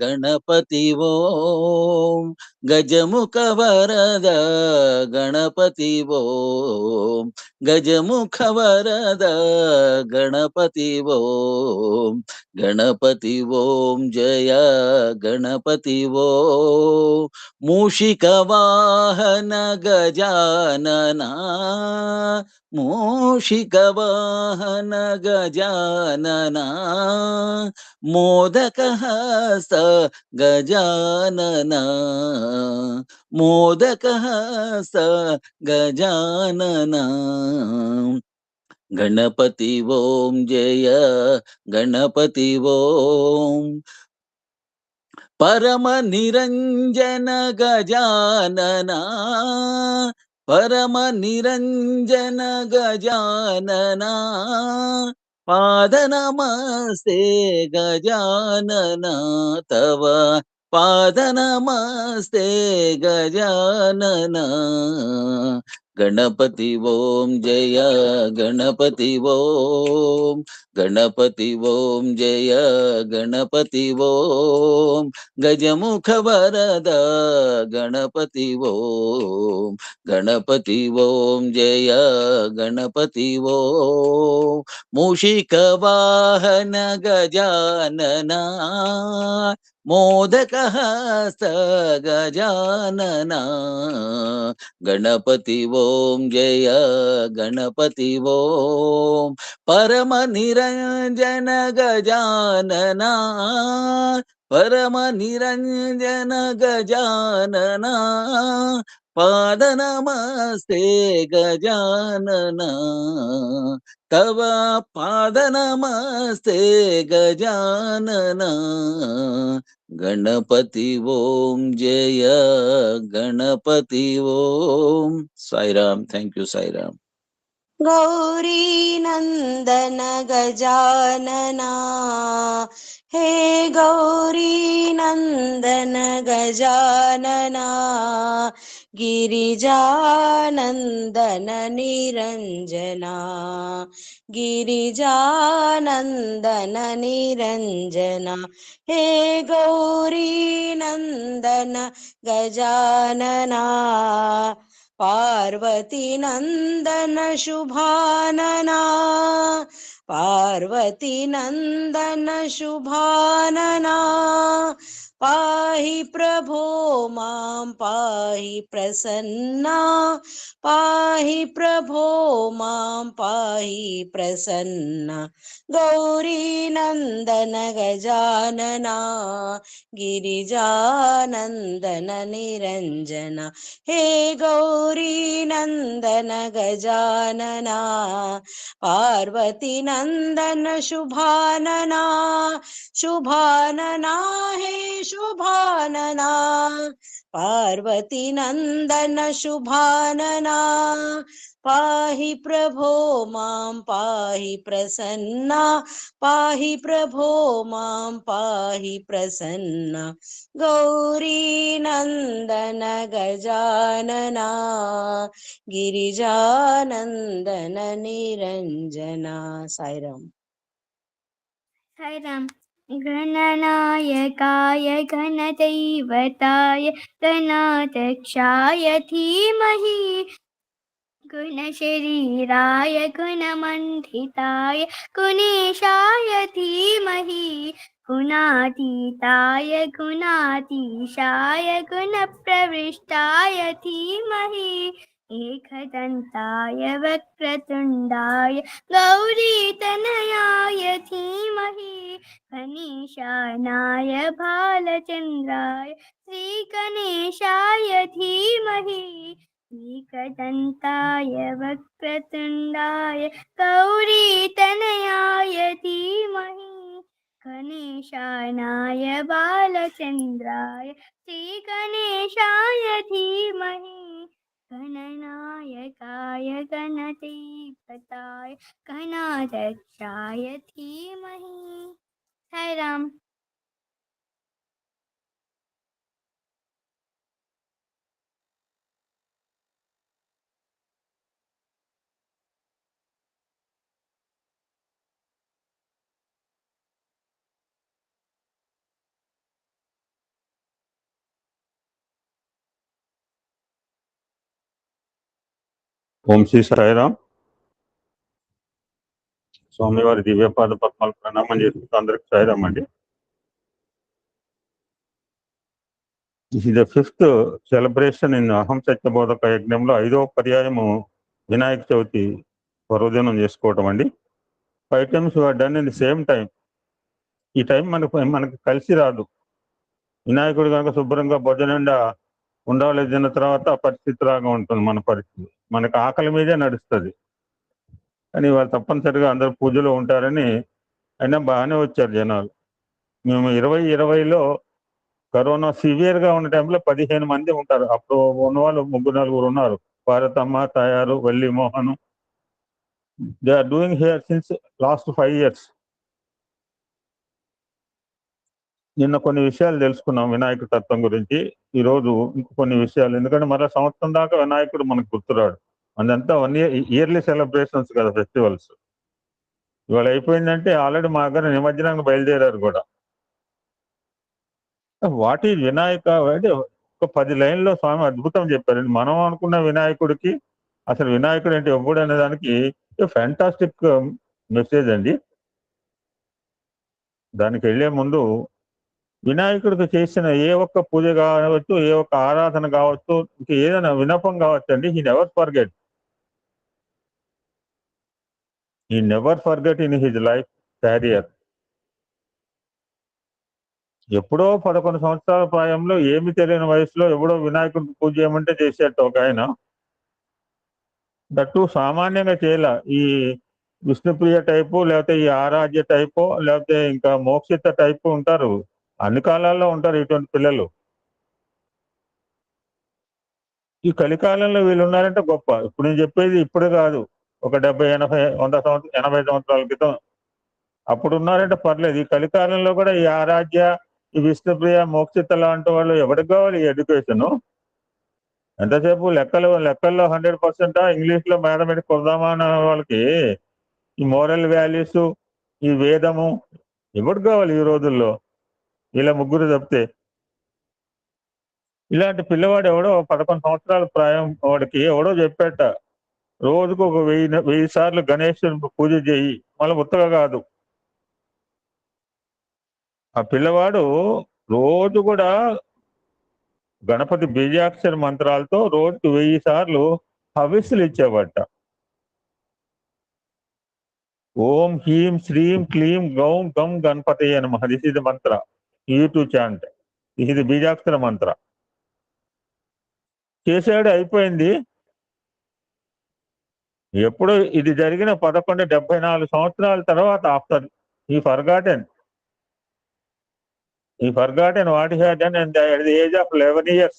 गणपति ओम गजमुख वरद गणपति ओम गजमुख वरद गणपति ओम गणपति ओम जय गणपति ओम मूषिक वाहन गजानना मूषिक वाहन गजानना मोदक हस्त गजानना मोदक हस्त गजानना गणपति ओम जय गणपति ओम परम निरंजन गजानना परम निरंजन गजानना पाद नमस्ते गजानना तव पाद नमस्ते गजानना गणपति ओम जय गणपति ओम गणपति ओम जय गणपति ओम गजमुख वरद गणपति ओम गणपति ओम जय गणपति ओम मूषिक वाहन गजानना मोदक हस्त गजानना गणपति ओम जय गणपति ओम परम निरंजन गजानना परम निरंजन गजानना पाद नमस्ते गजानना तव पाद नमस्ते गजानना गणपति ओम जय गणपति ओम। साईराम। Thank you Sairam. गौरी नंदन गजानना हे गौरी नंदन गजानना गिरिजानंदन निरंजना गिरिजानंदन निरंजना हे गौरी नंदन गजानना पार्वती नंदन शुभानना पार्वती नंदन शुभानना पाहि प्रभो मां पाहि प्रसन्ना पाहि प्रभो मां पाहि प्रसन्ना गौरी नंदन गजानना गिरिजानंदन निरंजना हे गौरी नंदन गजानना पार्वती नंदन शुभानना शुभानना हे शुभानना पार्वती नंदन शुभानना पाहि प्रभो मां पाहि प्रसन्ना पाहि प्रभो मां पाहि प्रसन्ना गौरी नंदन गजानना गिरिजानंदन निरंजना। साईराम। साईराम। गणनायकाय गणदैवताय गणाध्यक्षाय धीमहि गुणशरीराय गुणमण्डिताय गुणेशाय धीमहि गुणातीताय गुणाधीशाय गुणप्रविष्टाय धीमहि एकदन्ताय वक्रतुण्डाय गौरीतनयाय धीमहि गणेशानाय भालचन्द्राय श्रीगणेशाय धीमहि एकदन्ताय वक्रतुण्डाय गौरीतनयाय धीमहि गणेशानाय बालचन्द्राय श्रीगणेशाय धीमहि गणनायकाय गणपताय गणाध्यक्षाय धीमहि। साई राम। ఓం శ్రీ సాయిరాం. స్వామివారి దివ్యపాద పద్మాలు ప్రణామం చేసుకుంటూ అందరికి సాయిరాం అండి. ఇది ద 5th సెలబ్రేషన్ ఇన్ అహం సత్యబోధక యజ్ఞంలో 5వ పర్యాయము వినాయక చవితి పర్వదినం చేసుకోవటం అండి. 5 times done in the same time. ఈ టైం మనకి కలిసి రాదు. వినాయకుడు కనుక శుభ్రంగా భోజనంగా ఉండాలి తిన్న తర్వాత పరిస్థితిలాగా ఉంటుంది మన పరిస్థితి. మనకు ఆకలి మీదే నడుస్తుంది. కానీ వాళ్ళు తప్పనిసరిగా అందరు పూజలో ఉంటారని అయినా బాగానే వచ్చారు జనాలు. మేము 2020లో కరోనా సివియర్గా ఉన్న టైంలో 15 మంది ఉంటారు. అప్పుడు ఉన్నవాళ్ళు 3-4 ఉన్నారు. భారతమ్మ, తయారు, Valli Mohan. They are doing here since last 5 years. నిన్న కొన్ని విషయాలు తెలుసుకున్నాం వినాయక తత్వం గురించి. ఈరోజు ఇంకొన్ని విషయాలు, ఎందుకంటే మరో సంవత్సరం దాకా వినాయకుడు మనకు గుర్తురాడు. అదంతా 1 year ఇయర్లీ సెలబ్రేషన్స్ కదా, ఫెస్టివల్స్. ఇవాళ అయిపోయిందంటే ఆల్రెడీ మా దగ్గర నిమజ్జనానికి బయలుదేరారు కూడా. వాట్ ఈజ్ వినాయక అంటే ఒక 10 లైన్లో స్వామి అద్భుతం చెప్పారండి. మనం అనుకున్న వినాయకుడికి అసలు వినాయకుడు అంటే ఎప్పుడు అనే దానికి ఫ్యాంటాస్టిక్ మెసేజ్ అండి. దానికి వెళ్లే ముందు వినాయకుడికి చేసిన ఏ ఒక్క పూజ కావచ్చు, ఏ ఒక్క ఆరాధన కావచ్చు, ఇంకా ఏదైనా వినపం కావచ్చు అండి, he never forget. He never forget in his life carrier. ఎప్పుడో 11 సంవత్సరాల ప్రాయంలో ఏమి తెలియని వయసులో ఎవడో వినాయకుడికి పూజ చేయమంటే చేసేట ఒక ఆయన. దట్టు సామాన్యంగా చేయాల. ఈ విష్ణుప్రియ టైపు, లేకపోతే ఈ ఆరాధ్య టైపు, లేకపోతే ఇంకా మోక్షిత టైపు ఉంటారు. అన్ని కాలాల్లో ఉంటారు ఇటువంటి పిల్లలు. ఈ కలికాలంలో వీళ్ళు ఉన్నారంటే గొప్ప. ఇప్పుడు నేను చెప్పేది ఇప్పుడు కాదు, ఒక 70, 80, 100 80 సంవత్సరాల క్రితం అప్పుడు ఉన్నారంటే పర్లేదు. ఈ కలికాలంలో కూడా ఈ ఆరాధ్య, ఈ విష్ణుప్రియ, మోక్షిత లాంటి వాళ్ళు ఎవరికి కావాలి ఈ ఎడ్యుకేషన్? ఎంతసేపు లెక్కల్లో 100%, ఇంగ్లీష్లో మ్యాథమెటిక్స్ కొడదామా అన్న వాళ్ళకి ఈ మోరల్ వాల్యూస్, ఈ వేదము ఎవరికి కావాలి ఈ రోజుల్లో? ఇలా ముగ్గురు చెప్తే ఇలాంటి పిల్లవాడు ఎవడో 11 సంవత్సరాల ప్రాయం వాడికి ఎవడో చెప్పేట, రోజుకు ఒక 1000 సార్లు గణేశుని పూజ చేయి. మళ్ళీ ఉత్తగా కాదు. ఆ పిల్లవాడు రోజు కూడా గణపతి బీజాక్షర మంత్రాలతో రోజుకు 1000 సార్లు హవిస్సులు ఇచ్చేవాట. ఓం హ్రీం శ్రీం క్లీం గౌం గం గణపతి నమః. This is the mantra. You to chant. This is the బీజాక్షర మంత్ర. చేసాడు, అయిపోయింది. ఎప్పుడు ఇది జరిగిన 74 సంవత్సరాల తర్వాత ఆఫ్టర్ ఈ forgotten what he had done and at the age of 11 years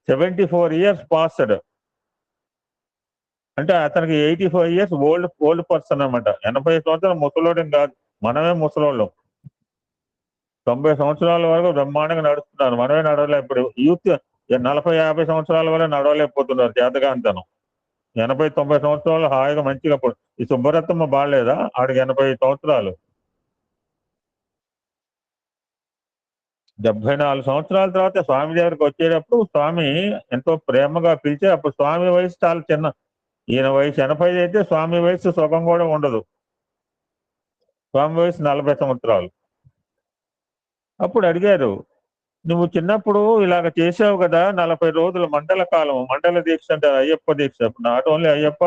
74 years passed. అంటే అతనికి 85 years ఓల్డ్ పర్సన్ అనమాట. 80 సంవత్సరాలు ముసలోడేం కాదు, మనమే ముసలోళ్ళం. 90 సంవత్సరాల వరకు బ్రహ్మాండంగా నడుస్తున్నారు, మనమే నడవలే. ఇప్పుడు యూత్ 40-50 సంవత్సరాల వరకు నడవలేకపోతున్నారు, చేతగాంతనం. 80-90 సంవత్సరాలు హాయిగా మంచిగా. ఈ సుబ్బరత్నమ్మ బాగాలేదా, ఆడికి 80 సంవత్సరాలు. 74 సంవత్సరాల తర్వాత స్వామి దగ్గరికి వచ్చేటప్పుడు స్వామి ఎంతో ప్రేమగా పిలిచి, అప్పుడు స్వామి వయసు చాలా చిన్న. ఈయన వయసు 80 అయితే స్వామి వయసు సుఖం కూడా ఉండదు. స్వామి వయసు 40 సంవత్సరాలు. అప్పుడు అడిగారు, నువ్వు చిన్నప్పుడు ఇలాగ చేసావు కదా 40 రోజులు మండల కాలం, మండల దీక్ష అంటారు, అయ్యప్ప దీక్ష. నాట్ ఓన్లీ అయ్యప్ప,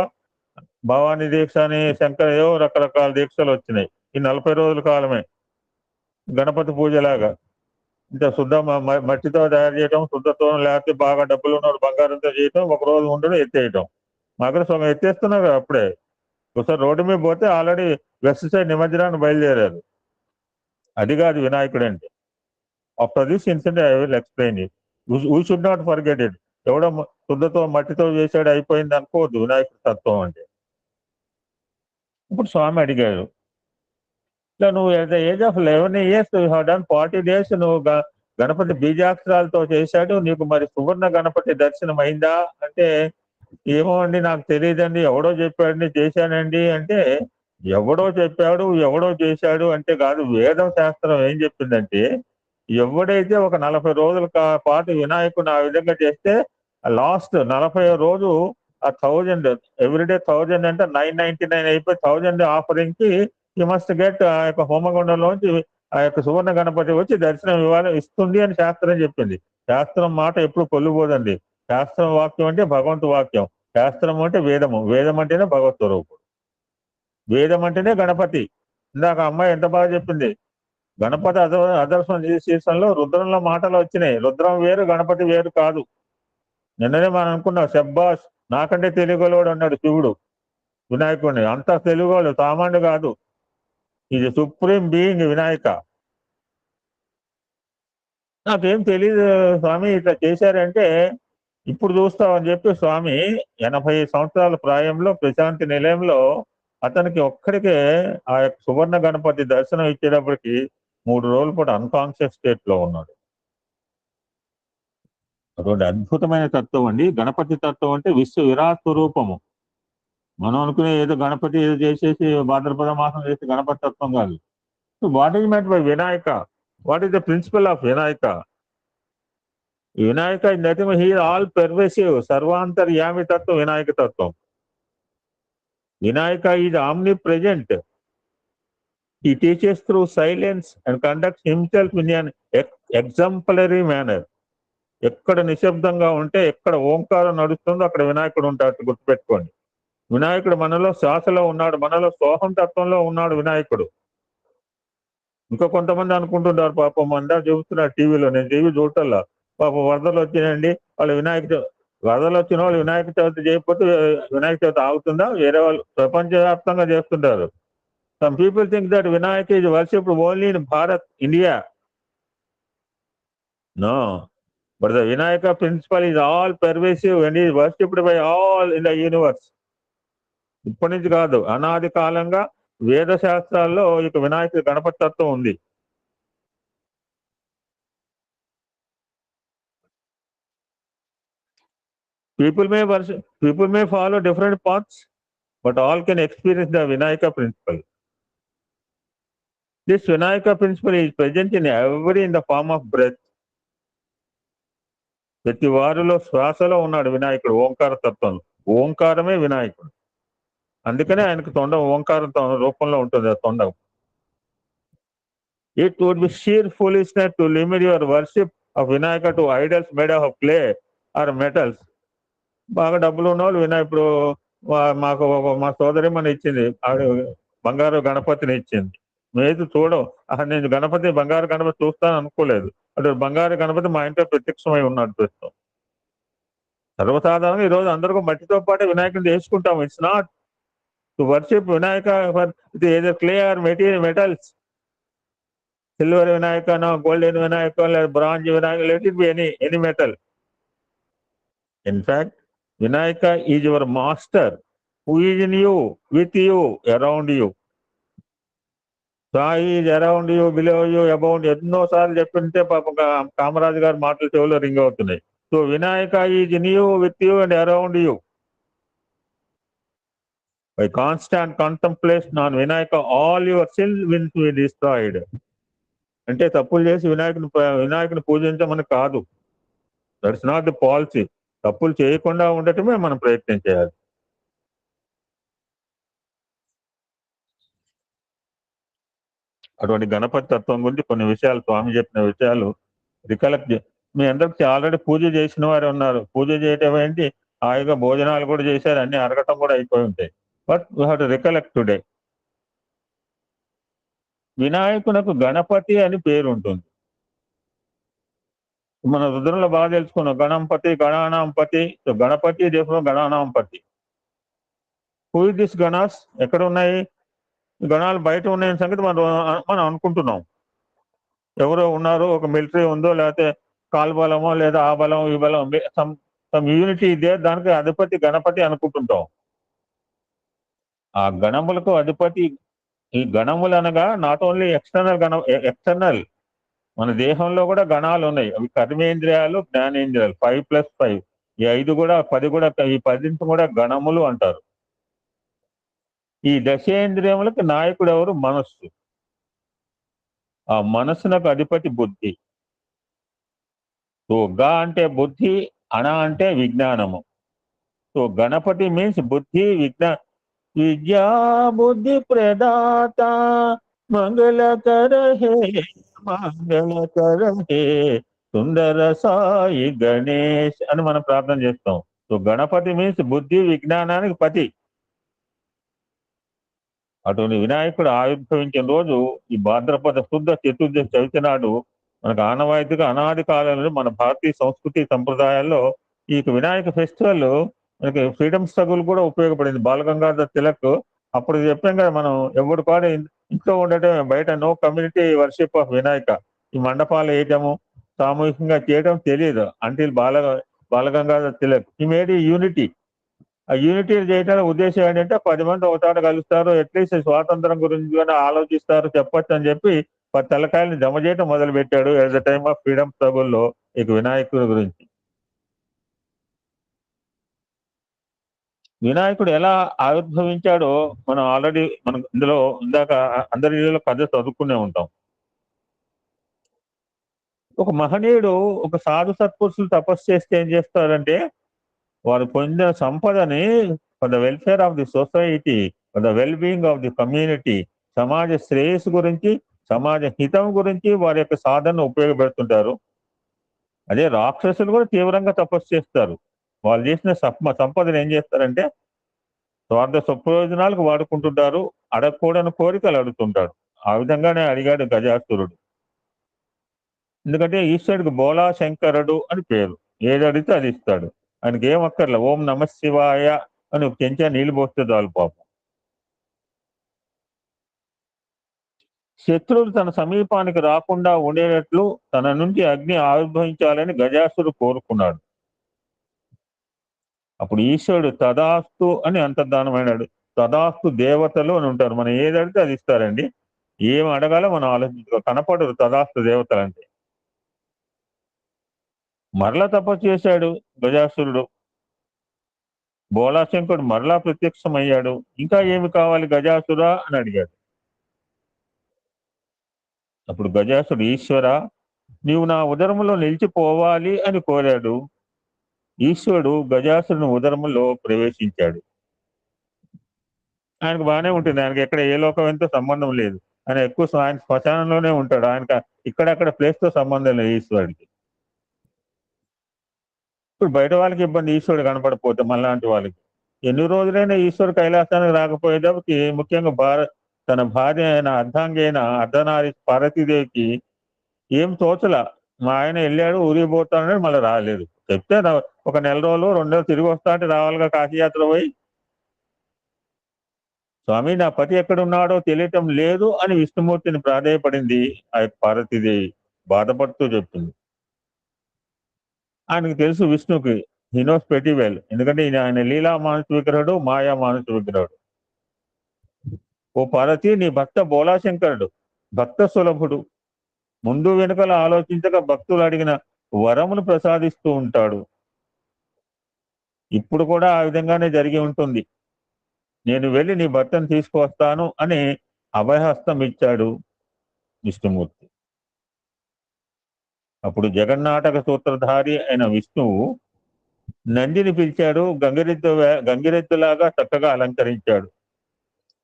భవానీ దీక్ష అని శంకర ఏవో రకరకాల దీక్షలు వచ్చినాయి. ఈ 40 రోజుల కాలమే గణపతి పూజలాగా. ఇంకా శుద్ధ మట్టితో తయారు చేయడం, శుద్ధతో, లేకపోతే బాగా డబ్బులు ఉన్నవాడు బంగారంతో చేయటం, ఒక రోజు ఉండడం, ఎత్తేయటం. మకర స్వామి ఎత్తేస్తున్నారు కదా అప్పుడే. ఒకసారి రోడ్డు మీద పోతే ఆల్రెడీ వెస్ట్ సైడ్ నిమజ్జనాన్ని బయలుదేరారు. అది కాదు వినాయకుడు అంటే. After this incident I will explain it. We should not forget it. ఎవడో శుద్ధతో మట్టితో చేసాడు అయిపోయింది అనుకోవద్దు వినాయకుడి తత్వం అంటే. ఇప్పుడు స్వామి అడిగాడు, ఇట్లా నువ్వు at the age of 11 years you have done 40 days నువ్వు గణపతి బీజాక్షరాలతో చేశాడు, నీకు మరి సువర్ణ గణపతి దర్శనం అయిందా అంటే, ఏమో అండి నాకు తెలియదండి, ఎవడో చెప్పాడండి చేశానండి అంటే, ఎవడో చెప్పాడు ఎవడో చేశాడు అంటే కాదు. వేదం శాస్త్రం ఏం చెప్పిందంటే, ఎవడైతే ఒక 40 రోజుల పాటు వినాయకుడు ఆ విధంగా చేస్తే లాస్ట్ 40 రోజు ఆ 1000 ఎవ్రీడే 1000 అంటే 999 అయిపోయి 1000 ఆఫరింగ్ కి యూ మస్ట్ గెట్ ఆ యొక్క హోమగుండంలోంచి ఆ యొక్క సువర్ణ గణపతి వచ్చి దర్శనం ఇస్తుంది అని శాస్త్రం చెప్పింది. శాస్త్రం మాట ఎప్పుడు కొల్లుపోదండి. శాస్త్రం వాక్యం అంటే భగవంతు వాక్యం, శాస్త్రం అంటే వేదము, వేదం అంటేనే భగవత్ స్వరూపుడు, వేదం అంటేనే గణపతి. ఇందాక అమ్మాయి ఎంత బాగా చెప్పింది, గణపతి అదర్శనం సీజన్లో రుద్రంలో మాటలు వచ్చినాయి. రుద్రం వేరు, గణపతి వేరు కాదు. నిన్ననే మనం అనుకున్నాం, శబ్బాష్ నాకంటే తెలుగులోడు అన్నాడు శివుడు వినాయకుడిని. అంత తెలుగువాడు, సామాన్యుడు కాదు. ఇది సుప్రీం బీయింగ్ వినాయక. నాకేం తెలియదు స్వామి ఇట్లా చేశారంటే, ఇప్పుడు చూస్తామని చెప్పి స్వామి 80 సంవత్సరాల ప్రాయంలో ప్రశాంతి నిలయంలో అతనికి ఒక్కడికే ఆ యొక్క సువర్ణ గణపతి దర్శనం ఇచ్చేటప్పటికి 3 రోజుల పాటు అన్కాన్షియస్ స్టేట్ లో ఉన్నాడు. అటువంటి అద్భుతమైన తత్వం అండి గణపతి తత్వం అంటే. విశ్వ విరాట్ స్వరూపము. మనం అనుకునే ఏదో గణపతి ఏదో చేసేసి భాద్రపద మాసం చేసి గణపతి తత్వం కాదు. What is meant by Vinayaka? What is the principle of Vinayaka? Vinayaka is nothing, he all pervasive, సర్వాంతర్యామి తత్వం వినాయక తత్వం. Vinayaka is omnipresent. He teaches through silence and conducts himself in an exemplary manner. ఎక్కడ నిశ్శబ్దంగా ఉంటే, ఎక్కడ ఓంకారం నడుస్తుందో అక్కడ వినాయకుడు ఉంటాడు, గుర్తుపెట్టుకోండి. వినాయకుడు మనలో శ్వాసలో ఉన్నాడు, మనలో సోహం తత్వంలో ఉన్నాడు వినాయకుడు. ఇంకా కొంతమంది అనుకుంటుంటారు, పాపం అందరూ చెబుతున్నారు టీవీలో, నేను టీవీ చూడటల్లా, పాపం వరదలు వచ్చినాయండి వాళ్ళు వరదలు వచ్చిన వాళ్ళు వినాయక చవితి చేయకపోతే వినాయక చవితి ఆగుతుందా? వేరే వాళ్ళు ప్రపంచవ్యాప్తంగా చేస్తుంటారు. Some people think that Vinayaka is worshipped only in Bharat, India. No, but the Vinayaka principle is all pervasive and is worshipped by all in the universe. ఇప్పటి నుంచి కాదు, అనాది కాలంగా వేద శాస్త్రాల్లో ఇక వినాయకుడి గణపతి తత్వం ఉంది. People may follow different paths, but all can experience the Vinayaka principle. This Vinayaka principle is present in the form of breath. ప్రతి వారిలో శ్వాసలో ఉన్నాడు వినాయకుడు, ఓంకార తత్వం. ఓంకారమే వినాయకుడు. అందుకనే ఆయనకు తొండం ఓంకార రూపంలో ఉంటుంది. ఆ తొండం. It would be sheer foolishness to limit your worship of Vinayaka to idols made of clay or metals. బాగా డబ్బులు ఉన్న వాళ్ళు వినాయకుడు, మాకు మా సోదరి మన ఇచ్చింది, బంగారు గణపతిని ఇచ్చింది. మేది చూడం, నేను గణపతి బంగారు గణపతి చూస్తాను అనుకోలేదు. అటు బంగారు గణపతి మా ఇంట్లో ప్రత్యక్షమై ఉన్నాడు ప్రస్తుతం. సర్వసాధారణంగా ఈరోజు అందరికీ మట్టితో పాటు వినాయకుడిని చేసుకుంటాం. It's not to worship Vinayaka either clay or metals. Silver వినాయకనో, గోల్డెన్ వినాయక, లేదా bronze Vinayaka, let it be any metal. In fact Vinayaka is your master who is in you, with you, around you. Sai is around you, below you, abound. ఎన్నోసార్లు చెప్పింటే పాపం కామరాజు గారి మాటలు చెవులో ring అవుతున్నాయి. So Vinayaka is in you, with you and around you. By constant contemplation on Vinayaka all your sins will be destroyed. అంటే తప్పులు చేసి వినాయకుని పూజించమని కాదు. That's not the policy. తప్పులు చేయకుండా ఉండటమే మనం ప్రయత్నం చేయాలి. అటువంటి గణపతి తత్వం గురించి కొన్ని విషయాలు, స్వామి చెప్పిన విషయాలు రికలెక్ట్. మీ అందరికి ఆల్రెడీ పూజ చేసిన వారు ఉన్నారు. పూజ చేయటం ఏంటి, హాయిగా భోజనాలు కూడా చేశారు, అన్ని అడగటం కూడా అయిపోయి ఉంటాయి. But we have to recollect today. వినాయకునకు గణపతి అని పేరు ఉంటుంది. మన రుద్రంలో బాగా తెలుసుకున్నాం, గణంపతి, గణానాంపతి. గణపతి దేశం గణానాంపతి. Who is this ganas? ఎక్కడ ఉన్నాయి గణాలు? బయట ఉన్నాయని సంగతి మనం అనుకుంటున్నాం. ఎవరో ఉన్నారు, ఒక మిలిటరీ ఉందో, లేకపోతే కాల్బలమో, లేదా ఆ బలం ఈ బలం, సమ్ యూనిటీ ఇదే, దానికి అధిపతి గణపతి అనుకుంటుంటాం. ఆ గణములకు అధిపతి. ఈ గణములు అనగా నాట్ ఓన్లీ ఎక్స్టర్నల్, మన దేహంలో కూడా గణాలు ఉన్నాయి. అవి కర్మేంద్రియాలు, జ్ఞానేంద్రియాలు, 5+5. ఈ 5 కూడా 10 కూడా, ఈ 10 కూడా గణములు అంటారు. ఈ దశేంద్రియములకు నాయకుడు ఎవరు? మనస్సు. ఆ మనస్సునకు అధిపతి బుద్ధి. సో గ అంటే బుద్ధి, అణ అంటే విజ్ఞానము. సో గణపతి మీన్స్ బుద్ధి, విద్యా బుద్ధి ప్రదాత మంగళకర హే, మంగళకర హే సుందర సాయి గణేష్ అని మనం ప్రార్థన చేస్తాం. సో గణపతి మీన్స్ బుద్ధి విజ్ఞానానికి పతి. అటువంటి వినాయకుడు ఆవిర్భవించిన రోజు ఈ భాద్రపద శుద్ధ చతుర్దశి చవితి నాడు మనకు ఆనవాయితీగా అనాది కాలంలో మన భారతీయ సంస్కృతి సంప్రదాయాల్లో ఈ వినాయక ఫెస్టివల్ మనకి ఫ్రీడమ్ స్ట్రగుల్ కూడా ఉపయోగపడింది. బాలగంగాధర్ తిలక్ అప్పుడు చెప్పాం కదా, మనం ఎవరు కూడా ఇంట్లో ఉండటం, బయట no community worship of Vinayaka. ఈ మండపాలు వేయటము, సామూహికంగా చేయడం తెలియదు అంటిల్ బాలగంగాధర్ తిలక్. ఈ మేడ్ యూనిటీ. ఆ యూనిటీ చేయడానికి ఉద్దేశం ఏంటంటే 10 మంది ఒకతాట కలుస్తారు, అట్లీస్ట్ స్వాతంత్రం గురించి ఆలోచిస్తారు, చెప్పొచ్చు అని చెప్పి 10 తలకాయలను జమ చేయడం మొదలు పెట్టాడు at the time of freedom స్ట్రగుల్లో ఇక వినాయకుడి గురించి. వినాయకుడు ఎలా ఆవిర్భవించాడో మనం ఆల్రెడీ ఇందులో ఇందాక అందరి కథ చదువుకునే ఉంటాం. ఒక మహనీయుడు, ఒక సాధు సత్పురుషులు తపస్సు చేస్తే ఏం చేస్తారంటే, వారు పొందిన సంపదని for the welfare of the society, for the well being of the community, సమాజ శ్రేయస్సు గురించి, సమాజ హితం గురించి వారి యొక్క సాధనను ఉపయోగపెడుతుంటారు. అదే రాక్షసులు కూడా తీవ్రంగా తపస్సు చేస్తారు. వాళ్ళు చేసిన సంపదను ఏం చేస్తారంటే స్వార్థ స్వప్రయోజనాలకు వాడుకుంటుంటారు. అడగకూడని కోరికలు అడుగుతుంటాడు. ఆ విధంగానే అడిగాడు గజాసురుడు. ఎందుకంటే ఈశ్వరుడికి బోలా శంకరుడు అని పేరు. ఏది అడిగితే అది ఇస్తాడు. ఆయనకి ఏం అక్కర్లే, ఓం నమ శివాయ అని ఒక చెంచా నీళ్లు పోస్తే చాలు పాపం. శత్రువులు తన సమీపానికి రాకుండా ఉండేటట్లు తన నుంచి అగ్ని ఆవిర్భవించాలని గజాసురుడు కోరుకున్నాడు. అప్పుడు ఈశ్వరుడు తదాస్తు అని అంతర్ధానమైనాడు. తదాస్తు దేవతలు అని ఉంటారు. మనం ఏది అడిగితే అది ఇస్తారండి. ఏం అడగాలో మనం ఆలోచించుకో, కనపడరు తదాస్తు దేవతలు అంటే. మరలా తపస్సు చేశాడు గజాసురుడు. బోలాశంకుడు మరలా ప్రత్యక్షమయ్యాడు. ఇంకా ఏమి కావాలి గజాసురా అని అడిగాడు. అప్పుడు గజాసుడు, ఈశ్వర నీవు నా ఉదరములో నిలిచిపోవాలి అని కోరాడు. ఈశ్వరుడు గజాసురుని ఉదరములో ప్రవేశించాడు. ఆయనకు బాగానే ఉంటుంది, ఆయనకి ఎక్కడ ఏ లోకం ఎంతో సంబంధం లేదు. ఆయన ఎక్కువ ఆయన శ్మశానంలోనే ఉంటాడు. ఆయనకు ఇక్కడక్కడ ప్లేస్ తో సంబంధం లేదు ఈశ్వరుడికి. ఇప్పుడు బయట వాళ్ళకి ఇబ్బంది, ఈశ్వరుడు కనపడిపోతే మనలాంటి వాళ్ళకి. ఎన్ని రోజులైనా ఈశ్వరుడు కైలాసానికి రాకపోయేటప్పటికి, ముఖ్యంగా తన భార్య అయిన అర్ధాంగి అయిన అర్ధనారి పార్వతీదేవికి ఏం తోచల. మా ఆయన వెళ్ళాడు, ఊరికి పోతానని మళ్ళీ రాలేదు. చెప్తే ఒక నెల రోజులు 2 నెలలు తిరిగి వస్తా అంటే రావాలిగా కాశీయాత్ర పోయి. స్వామి నా పతి ఎక్కడున్నాడో తెలియటం లేదు అని విష్ణుమూర్తిని ప్రాధేయపడింది. ఆ పార్వతీదేవి బాధపడుతూ చెప్తుంది. ఆయనకు తెలుసు విష్ణుకి, హీ నోస్ వెరీ వెల్. ఎందుకంటే ఆయన లీలా మానస విగ్రహుడు, మాయా మానస విగ్రహుడు. ఓ పార్వతి, నీ భక్త బోలాశంకరుడు భక్త సులభుడు. ముందు వెనుకల ఆలోచించక భక్తులు అడిగిన వరమును ప్రసాదిస్తూ ఉంటాడు. ఇప్పుడు కూడా ఆ విధంగానే జరిగి ఉంటుంది. నేను వెళ్ళి నీ భర్తను తీసుకువస్తాను అని అభయహస్తం ఇచ్చాడు విష్ణుమూర్తి. అప్పుడు జగన్నాటక సూత్రధారి అయిన విష్ణువు నందిని పిలిచాడు. గంగిరెద్దులాగా చక్కగా అలంకరించాడు.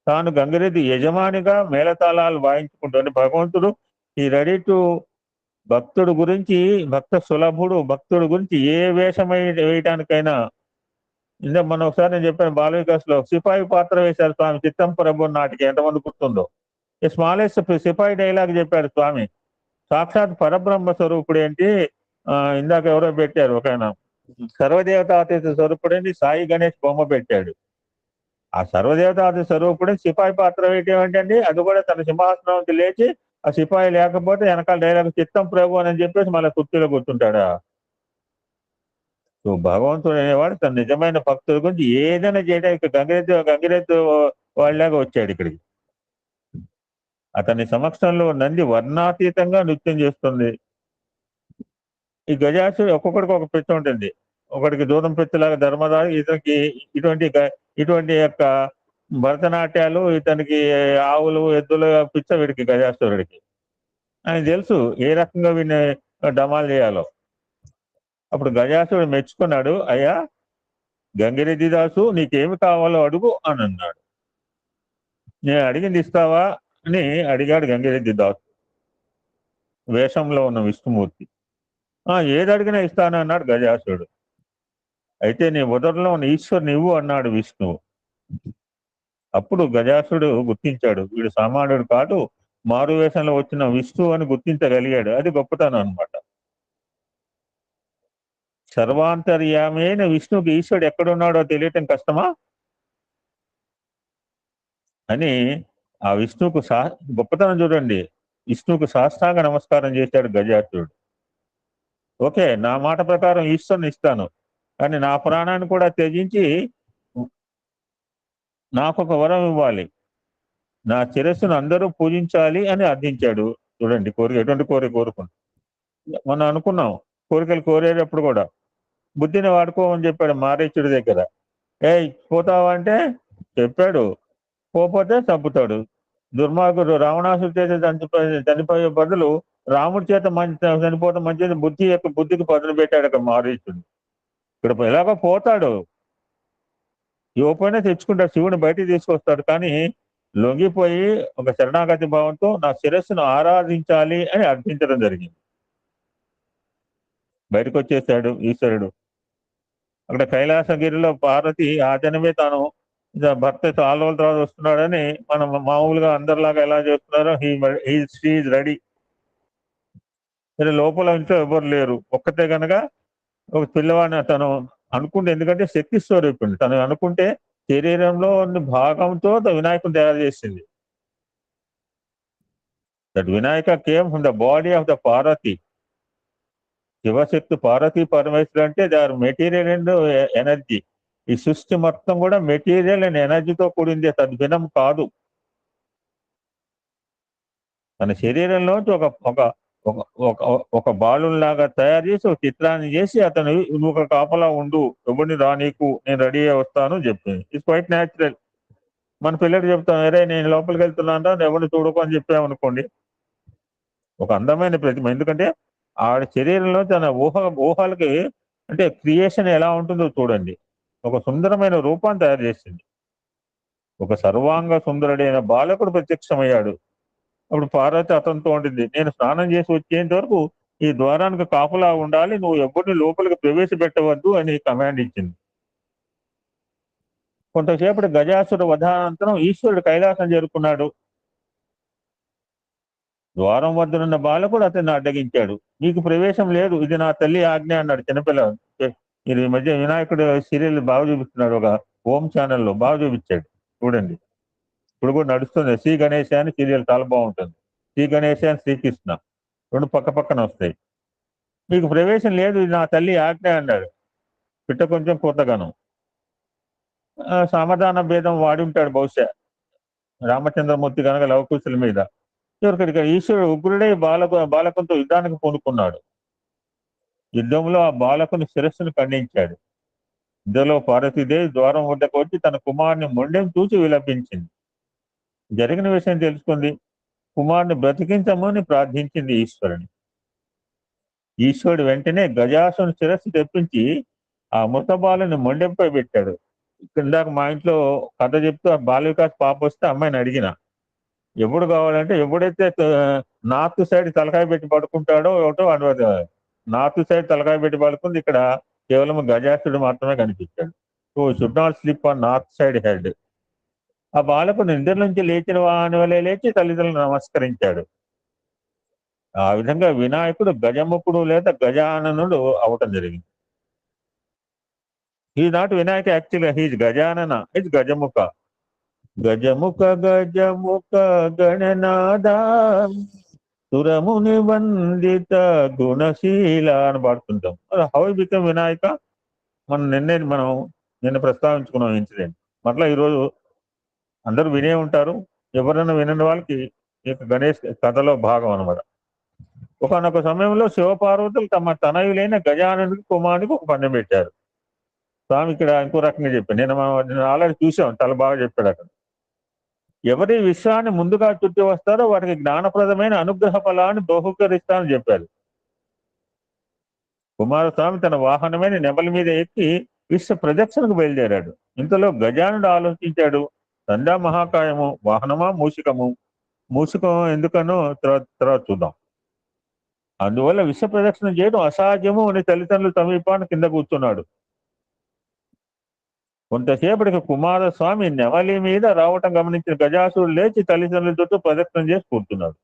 తాను గంగిరెద్దు యజమానిగా మేళతాళాలు వాయించుకుంటాడు. భగవంతుడు ఈ రెడీ టు భక్తుడు గురించి, భక్త సులభుడు భక్తుడు గురించి ఏ వేషం వేయటానికైనా, ఇందా మనం ఒకసారి నేను చెప్పాను బాల వికాస్లో సిపాయి పాత్ర వేశారు స్వామి చిత్తం ప్రభు నాటికి, ఎంతమంది గుర్తుందో. ఈ స్మాలెస్ట్ సిపాయి డైలాగ్ చెప్పాడు స్వామి. సాక్షాత్ పరబ్రహ్మ స్వరూపుడు ఏంటి, ఇందాక ఎవరో పెట్టారు ఒక ఆయన, సర్వదేవతాతీత స్వరూపుడని సాయి గణేష్ బొమ్మ పెట్టాడు. ఆ సర్వదేవతాతీత స్వరూపుడు సిపాయి పాత్ర వేయటం ఏంటండి, అది కూడా తన సింహాసనం నుంచి లేచి ఆ సిపాయి లేకపోతే వెనకాల డైలాగ్ చిత్తం ప్రభు అని చెప్పేసి మళ్ళీ కుర్చీలో కూర్చుంటాడా. సో భగవంతుడు అనేవాడు తన నిజమైన భక్తుల గురించి ఏదైనా చేయడానికి గంగిరెద్దు వాళ్ళలాగా వచ్చాడు ఇక్కడికి. అతని సమక్షంలో నంది వర్ణాతీతంగా నృత్యం చేస్తుంది. ఈ గజాసుడు ఒక్కొక్కడికి ఒక పిచ్చ ఉంటుంది. ఒకడికి దూరం పిచ్చలాగా ధర్మదారి, ఇతనికి ఇటువంటి యొక్క భరతనాట్యాలు, ఇతనికి ఆవులు ఎద్దుల పిచ్చ వీడికి గజాసురుడికి. ఆయన తెలుసు ఏ రకంగా వీడిని డమాలు చేయాలో. అప్పుడు గజాసుడు మెచ్చుకున్నాడు, అయ్యా గంగిరెడ్డి దాసు నీకేమి కావాలో అడుగు అని అన్నాడు. నేను అడిగింది ఇస్తావా అని అడిగాడు గంగిరెడ్డి దాసు వేషంలో ఉన్న విష్ణుమూర్తి. ఏది అడిగినా ఇస్తాను అన్నాడు గజాసుడు. అయితే నీ ఉదరంలో ఉన్న ఈశ్వరుని ఇవ్వు అన్నాడు విష్ణువు. అప్పుడు గజాసుడు గుర్తించాడు, వీడు సామాన్యుడు కాదు, మారు వేషంలో వచ్చిన విష్ణువు అని గుర్తించగలిగాడు. అది గొప్పతనం అనమాట. సర్వాంతర్యామైన విష్ణువుకి ఈశ్వరుడు ఎక్కడున్నాడో తెలియటం కష్టమా అని ఆ విష్ణువుకు గొప్పతనం చూడండి. విష్ణువుకు సాష్టాంగ నమస్కారం చేశాడు గజాసుడు. ఓకే, నా మాట ప్రకారం ఈశ్వరుని ఇస్తాను, కానీ నా ప్రాణాన్ని కూడా త్యజించి నాకొక వరం ఇవ్వాలి, నా శిరస్సును అందరూ పూజించాలి అని అర్థించాడు. చూడండి కోరిక, ఎటువంటి కోరిక కోరుకున్నాం. మనం అనుకున్నాం కోరికలు కోరేటప్పుడు కూడా బుద్ధిని వాడుకోమని చెప్పాడు మారీచుడి దగ్గర. పోతావా అంటే చెప్పాడు, పోతే చంపుతాడు. దుర్మార్గుడు రావణాసుడు చేత చనిపోయే బదులు రాముడి చేత చనిపోవడం మంచిది, బుద్ధికి పదులు పెట్టాడు అక్కడ మారీచుడు. ఇక్కడ ఎలాగో పోతాడు, యువపైన తెచ్చుకుంటాడు, శివుని బయటికి తీసుకొస్తాడు. కానీ లొంగిపోయి ఒక శరణాగతి భావంతో నా శిరస్సును ఆరాధించాలి అని అర్థించడం జరిగింది. బయటకు వచ్చేసాడు ఈశ్వరుడు. అక్కడ కైలాసగిరిలో పార్వతి ఆ జనమే తాను భర్త చాలా రోజుల తర్వాత వస్తున్నాడని మనం మామూలుగా అందరిలాగా ఎలా చేస్తున్నారో షీ ఈజ్ రెడీ. సరే, లోపల ఇంట్లో ఎవరు లేరు, ఒక్కతే కనుక ఒక పిల్లవాడిని తను అనుకుంటే, ఎందుకంటే శక్తి స్వరూపుడు తను అనుకుంటే శరీరంలో భాగంతో వినాయకుని తయారు చేసింది. That Vinayaka came from the body of the Parvati. శివశక్తి పార్వతీ పరమేశ్వరు అంటే they are material and energy. ఈ సృష్టి మొత్తం కూడా మెటీరియల్ అండ్ ఎనర్జీతో కూడింది, తద్భిన్నం కాదు. తన శరీరంలోంచి ఒక బాలులాగా తయారు చేసి ఒక చిత్రాన్ని చేసి అతను ఒక కాపలా ఉండు, ఎవరిని రా నీకు నేను రెడీ అయ్యి వస్తాను చెప్పింది. It's quite natural. మన పిల్లలు చెప్తాం, అరే నేను లోపలికి వెళ్తున్నాను ఎవరిని చూడకు అని చెప్పామనుకోండి, ఒక అందమైన ప్రతిమ. ఎందుకంటే ఆవిడ శరీరంలో తన ఊహలకి అంటే క్రియేషన్ ఎలా ఉంటుందో చూడండి, ఒక సుందరమైన రూపాన్ని తయారు చేసింది. ఒక సర్వాంగ సుందరుడైన బాలకుడు ప్రత్యక్షమయ్యాడు. అప్పుడు పార్వతి అతనితో ఉంటుంది, నేను స్నానం చేసి వచ్చేంత వరకు ఈ ద్వారానికి కాపులా ఉండాలి, నువ్వు ఎవరిని లోపలికి ప్రవేశపెట్టవద్దు అని కమాండ్ ఇచ్చింది. కొంతసేపటి గజాసుర వధానంతరం ఈశ్వరుడు కైలాసం చేరుకున్నాడు. ద్వారం వద్దనున్న బాలకుడు అతన్ని అడ్డగించాడు. నీకు ప్రవేశం లేదు, ఇది నా తల్లి ఆజ్ఞ అన్నాడు. చిన్నపిల్ల మీరు ఈ మధ్య వినాయకుడు సీరియల్ బాగా చూపిస్తున్నాడు, ఒక హోమ్ ఛానల్లో బాగా చూపించాడు చూడండి. ఇప్పుడు కూడా నడుస్తుంది శ్రీ గణేశ అని సీరియల్, చాలా బాగుంటుంది. శ్రీ గణేశ అని శ్రీకృష్ణ రెండు పక్క పక్కన వస్తాయి. మీకు ప్రవేశం లేదు, ఇది నా తల్లి ఆజ్ఞ అన్నాడు. పిట్ట కొంచెం కొత్తగాను సమాధాన భేదం వాడి ఉంటాడు బహుశా రామచంద్రమూర్తి కనుక లవకుశుల మీద. ఇక్కడ ఈశ్వరుడు ఉగ్రుడై బాలకంతో యుద్ధానికి పూనుకున్నాడు. యుద్ధంలో ఆ బాలకుని శిరస్సును ఖండించాడు. యుద్ధంలో పార్వతీదేవి ద్వారం వద్దకు వచ్చి తన కుమారుని మొండెం చూసి విలపించింది. జరిగిన విషయం తెలుసుకుంది. కుమారుని బ్రతికించమని ప్రార్థించింది ఈశ్వరుని. ఈశ్వరుడు వెంటనే గజాసుని శిరస్సు తెప్పించి ఆ మృత బాలుని మొండెంపై పెట్టాడు. ఇందాక మా ఇంట్లో కథ చెప్తూ ఆ బాల వికాస్ పాప వస్తే అమ్మాయిని అడిగిన, ఎప్పుడు కావాలంటే ఎప్పుడైతే నార్త్ సైడ్ తలకాయ పెట్టి పడుకుంటాడో ఒకటో అనుమతి. నార్త్ సైడ్ తలకాయ పెట్టి పడుకుంది, ఇక్కడ కేవలం గజాసుడు మాత్రమే కనిపించాడు. So should not slip on north side head. ఆ బాలకుడు నిద్ర నుంచి లేచిన వాని వలె లేచి తల్లిదండ్రులు నమస్కరించాడు. ఆ విధంగా వినాయకుడు గజముఖుడు లేదా గజాననుడు అవటం జరిగింది. ఈ నాట్ వినాయక యాక్చువల్గా హీజ్ గజానన, ఇస్ గజముఖ. గజముఖ గజముఖ గణనాద సురముని వందిత గుణశీల అని పాడుతుంటాం. హౌ బికమ్ వినాయక మనం నిన్న ప్రస్తావించుకున్నాం ఇన్సిడెంట్. మరలా ఈరోజు అందరూ వినే ఉంటారు, ఎవరైనా వినని వాళ్ళకి ఈ గణేష్ కథలో భాగం అనమాట. ఒకనొక సమయంలో శివపార్వతులు తమ తనయులైన గజానుడికి కుమారుడికి ఒక పందెం పెట్టారు. స్వామి ఇక్కడ ఇంకో రకంగా చెప్పాను, నేను ఆల్రెడీ చూసాం, చాలా బాగా చెప్పాడు అక్కడ. ఎవరి విశ్వాన్ని ముందుగా చుట్టి వస్తారో వారికి జ్ఞానప్రదమైన అనుగ్రహ ఫలాన్ని బహుకరిస్తానని చెప్పారు. కుమారస్వామి తన వాహనమైన నెమలి మీద ఎక్కి విశ్వ ప్రదక్షిణకు బయలుదేరాడు. ఇంతలో గజానుడు ఆలోచించాడు, సంధ్యా మహాకాయము వాహనమా మూషికము? మూషికం ఎందుకనో తర్వాత చూద్దాం. అందువల్ల విశ్వ ప్రదక్షిణ చేయడం అసాధ్యము అని తల్లిదండ్రుల సమీపాన్ని కింద కూర్చున్నాడు. కొంతసేపటికి కుమారస్వామి నెమలి మీద రావటం గమనించిన గజాసురుడు లేచి తల్లిదండ్రుల చుట్టూ ప్రదక్షిణ చేసి కూర్చున్నాడు.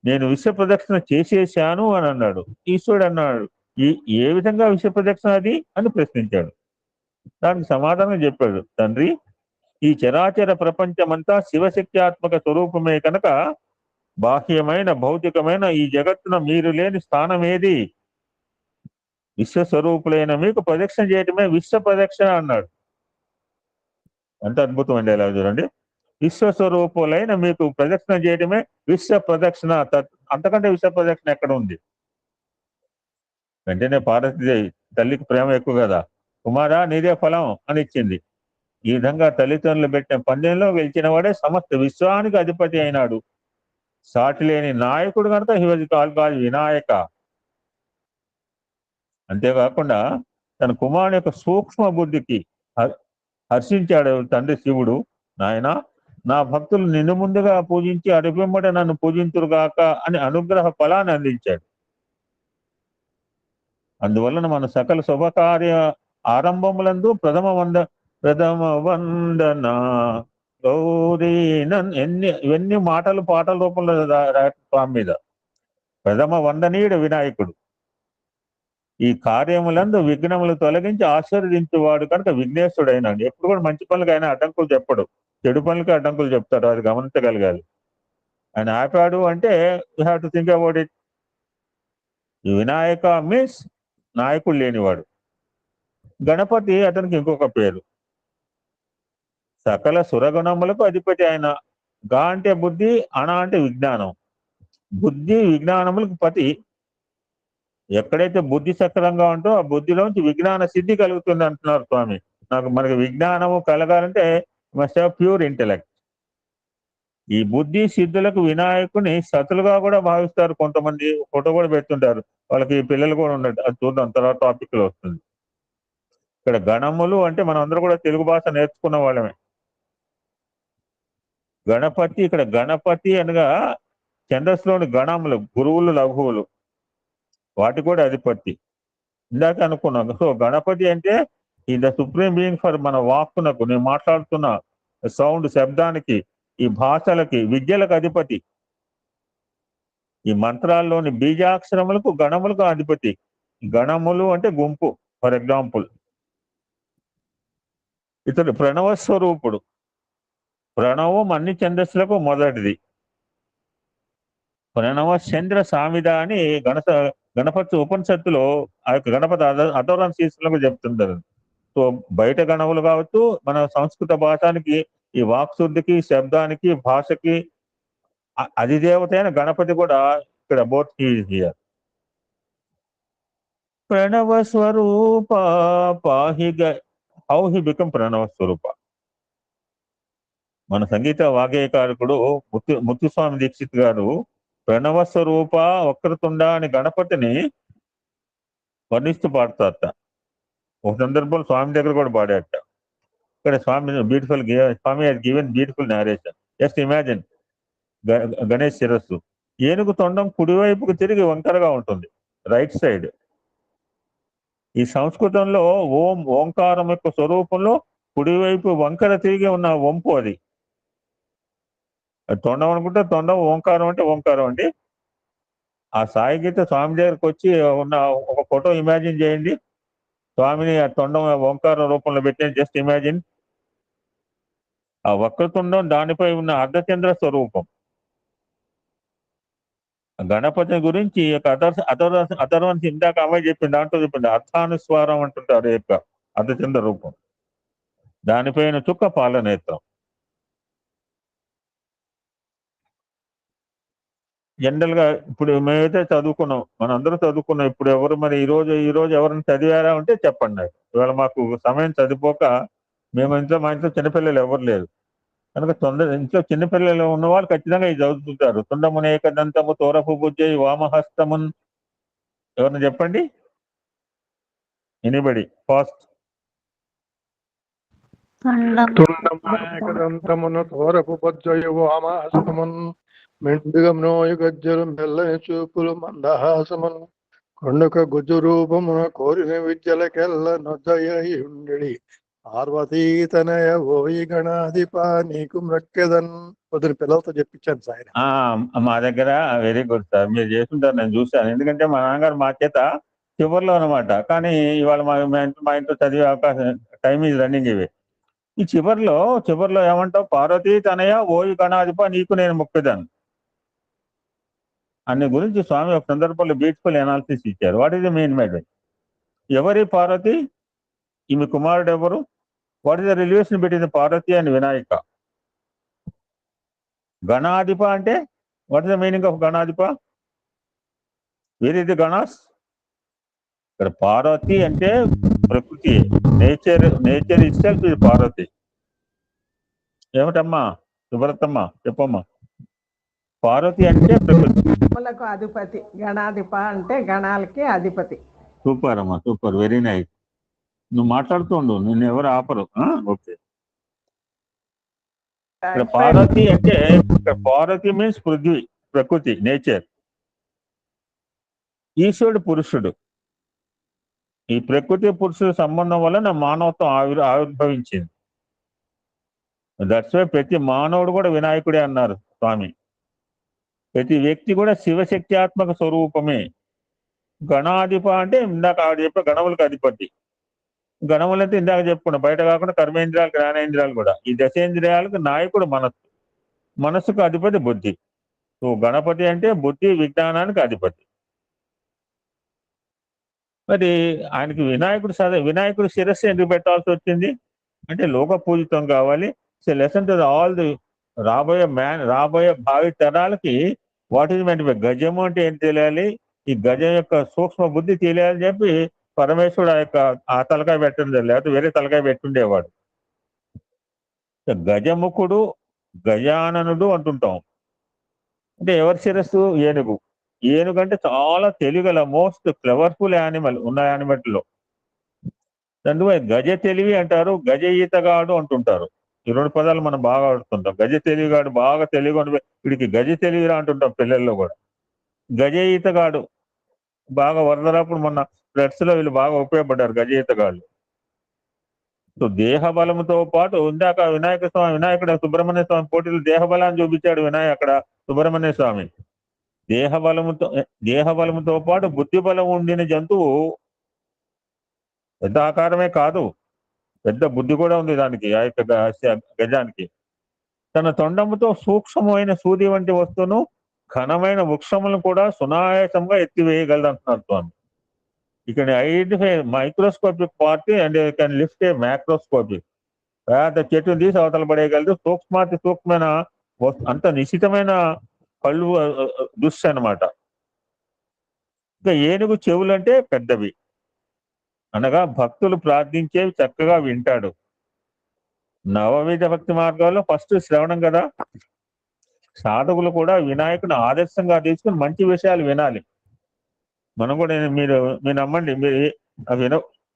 నేను విశ్వ ప్రదక్షిణ చేసేశాను అని అన్నాడు. ఈశ్వరుడు అన్నాడు, ఏ విధంగా విశ్వ ప్రదక్షిణ అది అని ప్రశ్నించాడు. దానికి సమాధానం చెప్పాడు, తండ్రి, ఈ చరాచర ప్రపంచమంతా శివశక్త్యాత్మక స్వరూపమే కనుక బాహ్యమైన భౌతికమైన ఈ జగత్తున మీరు లేని స్థానం ఏది? విశ్వస్వరూపులైన మీకు ప్రదక్షిణ చేయటమే విశ్వ ప్రదక్షిణ అన్నాడు. ఎంత అద్భుతం అండి, ఎలా చూడండి. విశ్వస్వరూపులైన మీకు ప్రదక్షిణ చేయటమే విశ్వ ప్రదక్షిణ. అంతకంటే విశ్వ ప్రదక్షిణ ఎక్కడ ఉంది? వెంటనే పార్వతీదేవి, తల్లికి ప్రేమ ఎక్కువ కదా, కుమారా నీదే ఫలం అని ఇచ్చింది. ఈ విధంగా తల్లిదండ్రులు పెట్టిన పందెంలో గెలిచిన వాడే సమస్త విశ్వానికి అధిపతి అయినాడు. సాటి లేని నాయకుడు కనుక హి వాజ్ కాల్డ్ వినాయక. అంతేకాకుండా తన కుమారుని యొక్క సూక్ష్మ బుద్ధికి హర్షించాడు తండ్రి శివుడు. నాయన, నా భక్తులు నిన్ను ముందుగా పూజించి అడుగుమ్మట నన్ను పూజింతురుగాక అని అనుగ్రహ ఫలాన్ని అందించాడు. అందువలన మన సకల శుభకార్య ఆరంభములందు ప్రథమ వందన గౌరీ ఇవన్నీ మాటలు పాటల రూపంలో స్వామి మీద. ప్రథమ వందనీయుడు వినాయకుడు. ఈ కార్యములందు విఘ్నములు తొలగించి ఆశీర్వదించేవాడు కనుక విఘ్నేశ్వరుడు అయినాడు. ఎప్పుడు కూడా మంచి పనులకు ఆయన అడ్డంకులు చెప్పడు, చెడు పనులకి అడ్డంకులు చెప్తాడు. అది గమనించగలగాలి. ఆయన ఆపాడు అంటే you have to think about it. Vinayaka means నాయకుడు లేనివాడు. గణపతి అతనికి ఇంకొక పేరు. సకల సురగుణములకు అధిపతి ఆయన. గా అంటే బుద్ధి, అణ అంటే విజ్ఞానం. బుద్ధి విజ్ఞానములకు పతి. ఎక్కడైతే బుద్ధి సక్రంగా ఉంటో ఆ బుద్ధిలోంచి విజ్ఞాన సిద్ధి కలుగుతుంది అంటున్నారు స్వామి. మనకి విజ్ఞానము కలగాలంటే మస్ట్ హ్యావ్ ప్యూర్ ఇంటెలెక్ట్. ఈ బుద్ధి సిద్ధులకు వినాయకుని సతులుగా కూడా భావిస్తారు కొంతమంది. ఫోటో కూడా పెడుతుంటారు, వాళ్ళకి పిల్లలు కూడా ఉన్నట్టు. అది చూద్దాం, తర్వాత టాపిక్ లో వస్తుంది. ఇక్కడ గణములు అంటే మనం అందరూ కూడా తెలుగు భాష నేర్చుకున్న వాళ్ళమే. గణపతి, ఇక్కడ గణపతి అనగా ఛందస్సులోని గణములు, గురువులు, లఘువులు, వాటి కూడా అధిపతి. ఇందాక అనుకున్నాం. సో గణపతి అంటే ఈ ద సుప్రీం బీయింగ్ ఫర్ మన వాక్కునకు, నేను మాట్లాడుతున్న సౌండ్, శబ్దానికి, ఈ భాషలకి, విద్యలకు అధిపతి. ఈ మంత్రాల్లోని బీజాక్షరములకు, గణములకు అధిపతి. గణములు అంటే గుంపు. ఫర్ ఎగ్జాంపుల్ ఇతడు ప్రణవ స్వరూపుడు. ప్రణవం అన్ని ఛందస్సులకు మొదటిది. ప్రణవ చంద్ర సామిద అని గణపతి ఉపనిషత్తులో ఆ యొక్క గణపతి అధోరణ శీర్షులకు చెప్తుంటారు. సో బయట గణములు కావచ్చు, మన సంస్కృత భాషానికి, ఈ వాక్శుద్ధికి, శబ్దానికి, భాషకి అధిదేవత అయిన గణపతి కూడా ఇక్కడ బోత్ హియర్. ప్రణవ స్వరూప పాహిగ. హౌ హి బికమ్ ప్రణవ స్వరూప? మన సంగీత వాగ్గేయకారకుడు ముత్తుస్వామి దీక్షిత్ గారు ప్రణవ స్వరూప వక్రతుండ అని గణపతిని వర్ణిస్తూ పాడతారట. ఒక సందర్భంలో స్వామి దగ్గర కూడా పాడారట. ఇక్కడ Swami has given beautiful narration. Just imagine, Ganesh శిరస్సు. ఏనుగు తొండం కుడివైపుకు తిరిగి వంకరగా ఉంటుంది, రైట్ సైడ్. ఈ సంస్కృతంలో ఓంకారం యొక్క స్వరూపంలో కుడివైపు వంకర తిరిగి ఉన్న వంపు అది. తొండం అనుకుంటే తొండం, ఓంకారం అంటే ఓంకారం అండి. ఆ సాయి గీత స్వామి దగ్గరకు వచ్చి ఉన్న ఒక ఫోటో ఇమాజిన్ చేయండి. స్వామిని ఆ తొండం ఓంకార రూపంలో పెట్టిన జస్ట్ ఇమాజిన్. ఆ వక్రతుండం దానిపై ఉన్న అర్ధచంద్ర స్వరూపం. గణపతి గురించి అథర్వన్స్ ఇందాక అమ్మాయి చెప్పింది, దాంట్లో చెప్పింది అర్థానుస్వారం అంటుంటారు యొక్క అర్ధచంద్ర రూపం. దానిపైన చుక్క పాలనేత్రం. జనరల్ గా ఇప్పుడు మేమైతే చదువుకున్నాం, మనందరూ చదువుకున్నాం. ఇప్పుడు ఎవరు మరి ఈ రోజు ఎవరైనా చదివారా ఉంటే చెప్పండి నాకు. ఇవాళ మాకు సమయం చదిపోక మేము మా ఇంట్లో చిన్నపిల్లలు ఎవరు లేరు కనుక ఇంట్లో చిన్నపిల్లలు ఉన్న వాళ్ళు ఖచ్చితంగా ఇది చదువుతుంటారు. తుండమునేక దంతము తోరపు బుజ్జై వామహస్తమున్. ఎవరిని చెప్పండి, ఎనీబడి ఫాస్ట్. తుండమునేకదంతమును తోరపు బుజ్జయు వామహస్తమున్ మెండుగమ్నోయు గజ్జలు మెల్లని చూపులు మందహాసమును కొండక గుజ్జు రూపమున కోరిన విద్యలకెల్ల నొజ్జయుండి పార్వతీతనయ ఓయి గణాధిప నీకు మ్రక్కెదన్. పొద్దున పిల్లలతో చెప్పించాను సార్. మా దగ్గర వెరీ గుడ్ సార్, మీరు చేస్తుంటారు, నేను చూశాను. ఎందుకంటే మా నాన్నగారు మా చేత చివరిలో అనమాట. కానీ ఇవాళ మా ఇంట్లో చదివే అవకాశం, టైం ఈజ్ రన్నింగ్. ఇవి ఈ చివరిలో ఏమంటావు, పార్వతీ తనయ ఓయి గణాధిప నీకు నేను మొక్కేదాన్ని అనే గురించి స్వామి ఒక సందర్భంలో బ్యూటిఫుల్ అనాలిసిస్ ఇచ్చారు. What is the main matter? ఎవరి పార్వతి, ఈమె కుమారుడు ఎవరు, what is the relation between Parvati and Vinayaka? గణాధిప అంటే what is the meaning of గణాధిప? Where is the ganas? ఇక్కడ పార్వతి అంటే ప్రకృతి, నేచర్ ఇట్ సెల్ఫ్ ఇది పార్వతి. ఏమిటమ్మా సుబ్రతమ్మ చెప్పమ్మా? పార్వతి అంటే ప్రకృతి, అధిపతి. గణాధిప అంటే గణాలకి అధిపతి. సూపర్ అమ్మా, సూపర్, వెరీ నైస్. నువ్వు మాట్లాడుతుండు, నిన్ను ఎవరు ఆపరు. ఓకే. ఇక్కడ పార్వతి అంటే, పార్వతి మీన్స్ పృథ్వీ, ప్రకృతి, నేచర్. ఈశ్వరుడు పురుషుడు. ఈ ప్రకృతి పురుషుడు సంబంధం వల్ల మానవత్వం ఆవిర్భవించింది. దట్స్ వై ప్రతి మానవుడు కూడా వినాయకుడే అన్నారు స్వామి. ప్రతి వ్యక్తి కూడా శివశక్త్యాత్మక స్వరూపమే. గణాధిప అంటే ఇందాక ఆవిడ చెప్పే గణములకు అధిపతి. గణములు అంటే ఇందాక చెప్పుకున్నాం, బయట కాకుండా కర్మేంద్రియాలు, జ్ఞానేంద్రియాలు కూడా. ఈ దశేంద్రియాలకు నాయకుడు మనస్సుకు అధిపతి బుద్ధి. సో గణపతి అంటే బుద్ధి విజ్ఞానానికి అధిపతి. మరి ఆయనకి వినాయకుడు శిరస్సు ఎందుకు పెట్టాల్సి వచ్చింది అంటే లోక పూజితం కావాలి. So lesson to all the రాబోయే భావి తరాలకి వాట్ ఈజ్ మెంట్ బై గజము అంటే ఏం తెలియాలి, ఈ గజం యొక్క సూక్ష్మ బుద్ధి తెలియాలని చెప్పి పరమేశ్వరుడు ఆ తలకాయ పెట్టడం, లేకపోతే వేరే తలకాయ పెట్టుండేవాడు. గజముఖుడు, గజాననుడు అంటుంటాం. అంటే ఎవరి శిరస్సు? ఏనుగు. ఏనుగు అంటే చాలా తెలివిగల, మోస్ట్ క్లవర్ఫుల్ యానిమల్ ఉన్న యానిమల్లో. అందువల్ల గజ తెలివి అంటారు, గజ ఈతగాడు అంటుంటారు. ఈ రెండు పదాలు మనం బాగా ఆడుతుంటాం. గజ తెలివిగాడు, బాగా తెలివిగా వీడికి గజ తెలివిరా అంటుంటాం పిల్లల్లో కూడా. గజ ఈతగాడు బాగా వరదలప్పుడు మొన్న ఫ్లడ్స్ లో వీళ్ళు బాగా ఉపయోగపడ్డారు గజ ఈతగాళ్ళు. సో దేహ బలముతో పాటు ఇందాక వినాయకుడు సుబ్రహ్మణ్య స్వామి పోటీలు దేహ బలాన్ని చూపించాడు అక్కడ సుబ్రహ్మణ్య స్వామి. దేహ బలముతో పాటు బుద్ధి బలం ఉండిన జంతువు పెద్ద ఆకారమే కాదు, పెద్ద బుద్ధి కూడా ఉంది దానికి, ఆ యొక్క గజానికి. తన తొండముతో సూక్ష్మమైన సూది వంటి వస్తువును, ఘనమైన వృక్షములను కూడా సునాయాసంగా ఎత్తివేయగలదు అంటున్నారు స్వామి. ఇక్కడ identify microscopic part and can lift A macroscopic. పెద్ద చెట్టును తీసి అవతల పడేయగలదు. సూక్ష్మాతి సూక్ష్మమైన అంత నిశ్చితమైన కళ్ళు దృష్టి అనమాట. ఇంకా ఏనుగు చెవులు అంటే పెద్దవి, అనగా భక్తులు ప్రార్థించేవి చక్కగా వింటాడు. నవవిధ భక్తి మార్గాల్లో ఫస్ట్ శ్రవణం కదా. సాధకులు కూడా వినాయకుని ఆదర్శంగా తీసుకుని మంచి విషయాలు వినాలి. మనం కూడా మీరు నమ్మండి,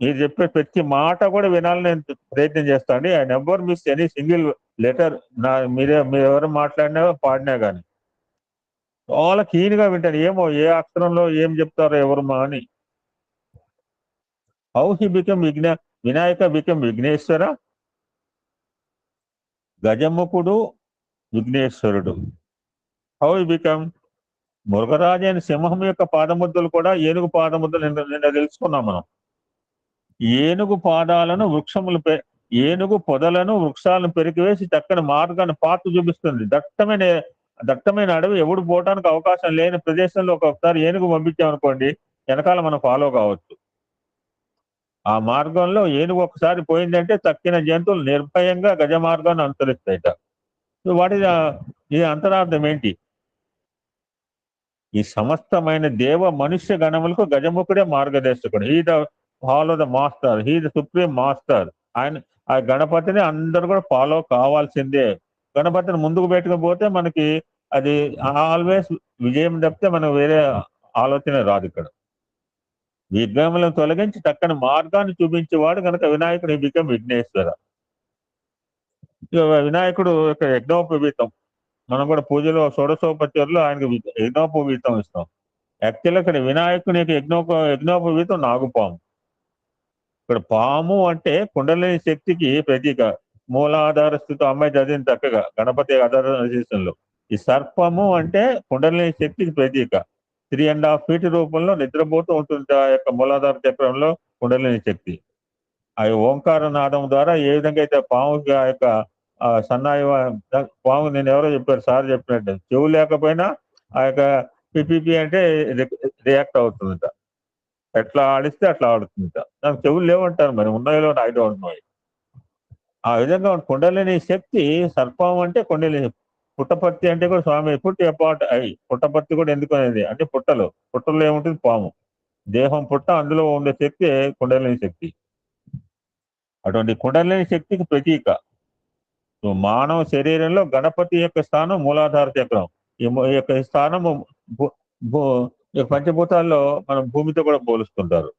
మీరు చెప్పే ప్రతి మాట కూడా వినాలని నేను ప్రయత్నం చేస్తాను. I never miss any single letter. మీరు ఎవరు మాట్లాడినా పాడినా కానీ చాలా కీన్గా వింటాను. ఏమో ఏ అక్షరంలో ఏం చెప్తారో ఎవరమ్మా అని. How he become Vinayaka become Vighneshwara, గజముఖుడు విఘ్నేశ్వరుడు. హౌ హీ బికమ్ మృగరాజు అయిన సింహం యొక్క పాదముద్రలు కూడా ఏనుగు పాదముద్రలు నిన్న తెలుసుకున్నాం మనం. ఏనుగు పాదాలను ఏనుగు పొదలను వృక్షాలను పెరికివేసి చక్కని మార్గాన్ని పాతు చూపిస్తుంది. దట్టమైన అడవి ఎవడు పోవటానికి అవకాశం లేని ప్రదేశంలో ఒకసారి ఏనుగు పంపించామనుకోండి, వెనకాల మనం ఫాలో కావచ్చు. ఆ మార్గంలో ఏనుగు ఒకసారి పోయిందంటే తక్కిన జంతువులు నిర్భయంగా గజ మార్గాన్ని అనుసరిస్తాయట. ఇది అంతరార్థం ఏంటి? ఈ సమస్తమైన దేవ మనుష్య గణములకు గజముఖుడే మార్గదర్శకుడు. He the follow the master, he the supreme master. ఆ గణపతిని అందరూ కూడా ఫాలో కావాల్సిందే. గణపతిని ముందుకు పెట్టుకుపోతే మనకి అది ఆల్వేస్ విజయం తప్పితే మనకు వేరే ఆలోచన రాదు. ఇక్కడ విఘ్నములను తొలగించి చక్కని మార్గాన్ని చూపించేవాడు కనుక వినాయకుడు బికమ్ విఘ్నేశ్వర. వినాయకుడు యొక్క యజ్ఞోపవీతం మనం కూడా పూజలో షోడశోపచారులు ఆయనకు యజ్ఞోపవీతం ఇస్తాం. యాక్చువల్గా ఇక్కడ వినాయకుని యొక్క యజ్ఞోపవీతం నాగుపాము. ఇక్కడ పాము అంటే కుండలిని శక్తికి ప్రతీక. మూలాధార స్థితి అమ్మాయి చదివిన చక్కగా గణపతి ఆధారంలో. ఈ సర్పము అంటే కుండలిని శక్తికి ప్రతీక. 3.5 feet రూపంలో నిద్రపోతూ ఉంటుంది ఆ యొక్క మూలాధార చక్రంలో కుండలిని శక్తి. ఆ ఓంకార నాదం ద్వారా ఏ విధంగా అయితే పాము ఆ యొక్క సన్నాయి పాము, నేను ఎవరో చెప్పారు, సార్ చెప్పినట్టు చెవు లేకపోయినా ఆ యొక్క పిపిపి అంటే రియాక్ట్ అవుతుందట. ఎట్లా ఆడిస్తే అట్లా ఆడుతుందట. నాకు చెవులు లేవంటారు, మరి ఉన్నాయో ఐ డోంట్ నో. ఆ విధంగా కుండలిని శక్తి సర్పం అంటే కుండలిని. పుట్టపర్తి అంటే కూడా స్వామి పుట్టి అపాట్ అయి పుట్టపర్తి కూడా ఎందుకు అనేది అంటే పుట్టలో ఏముంటుంది? పాము. దేహం పుట్ట, అందులో ఉండే శక్తి కుండలిని శక్తి. అటువంటి కుండలిని శక్తికి ప్రతీక. మానవ శరీరంలో గణపతి యొక్క స్థానం మూలాధార చక్రం. ఈ యొక్క స్థానము పంచభూతాల్లో మనం భూమితో కూడా పోలుస్తుంటారు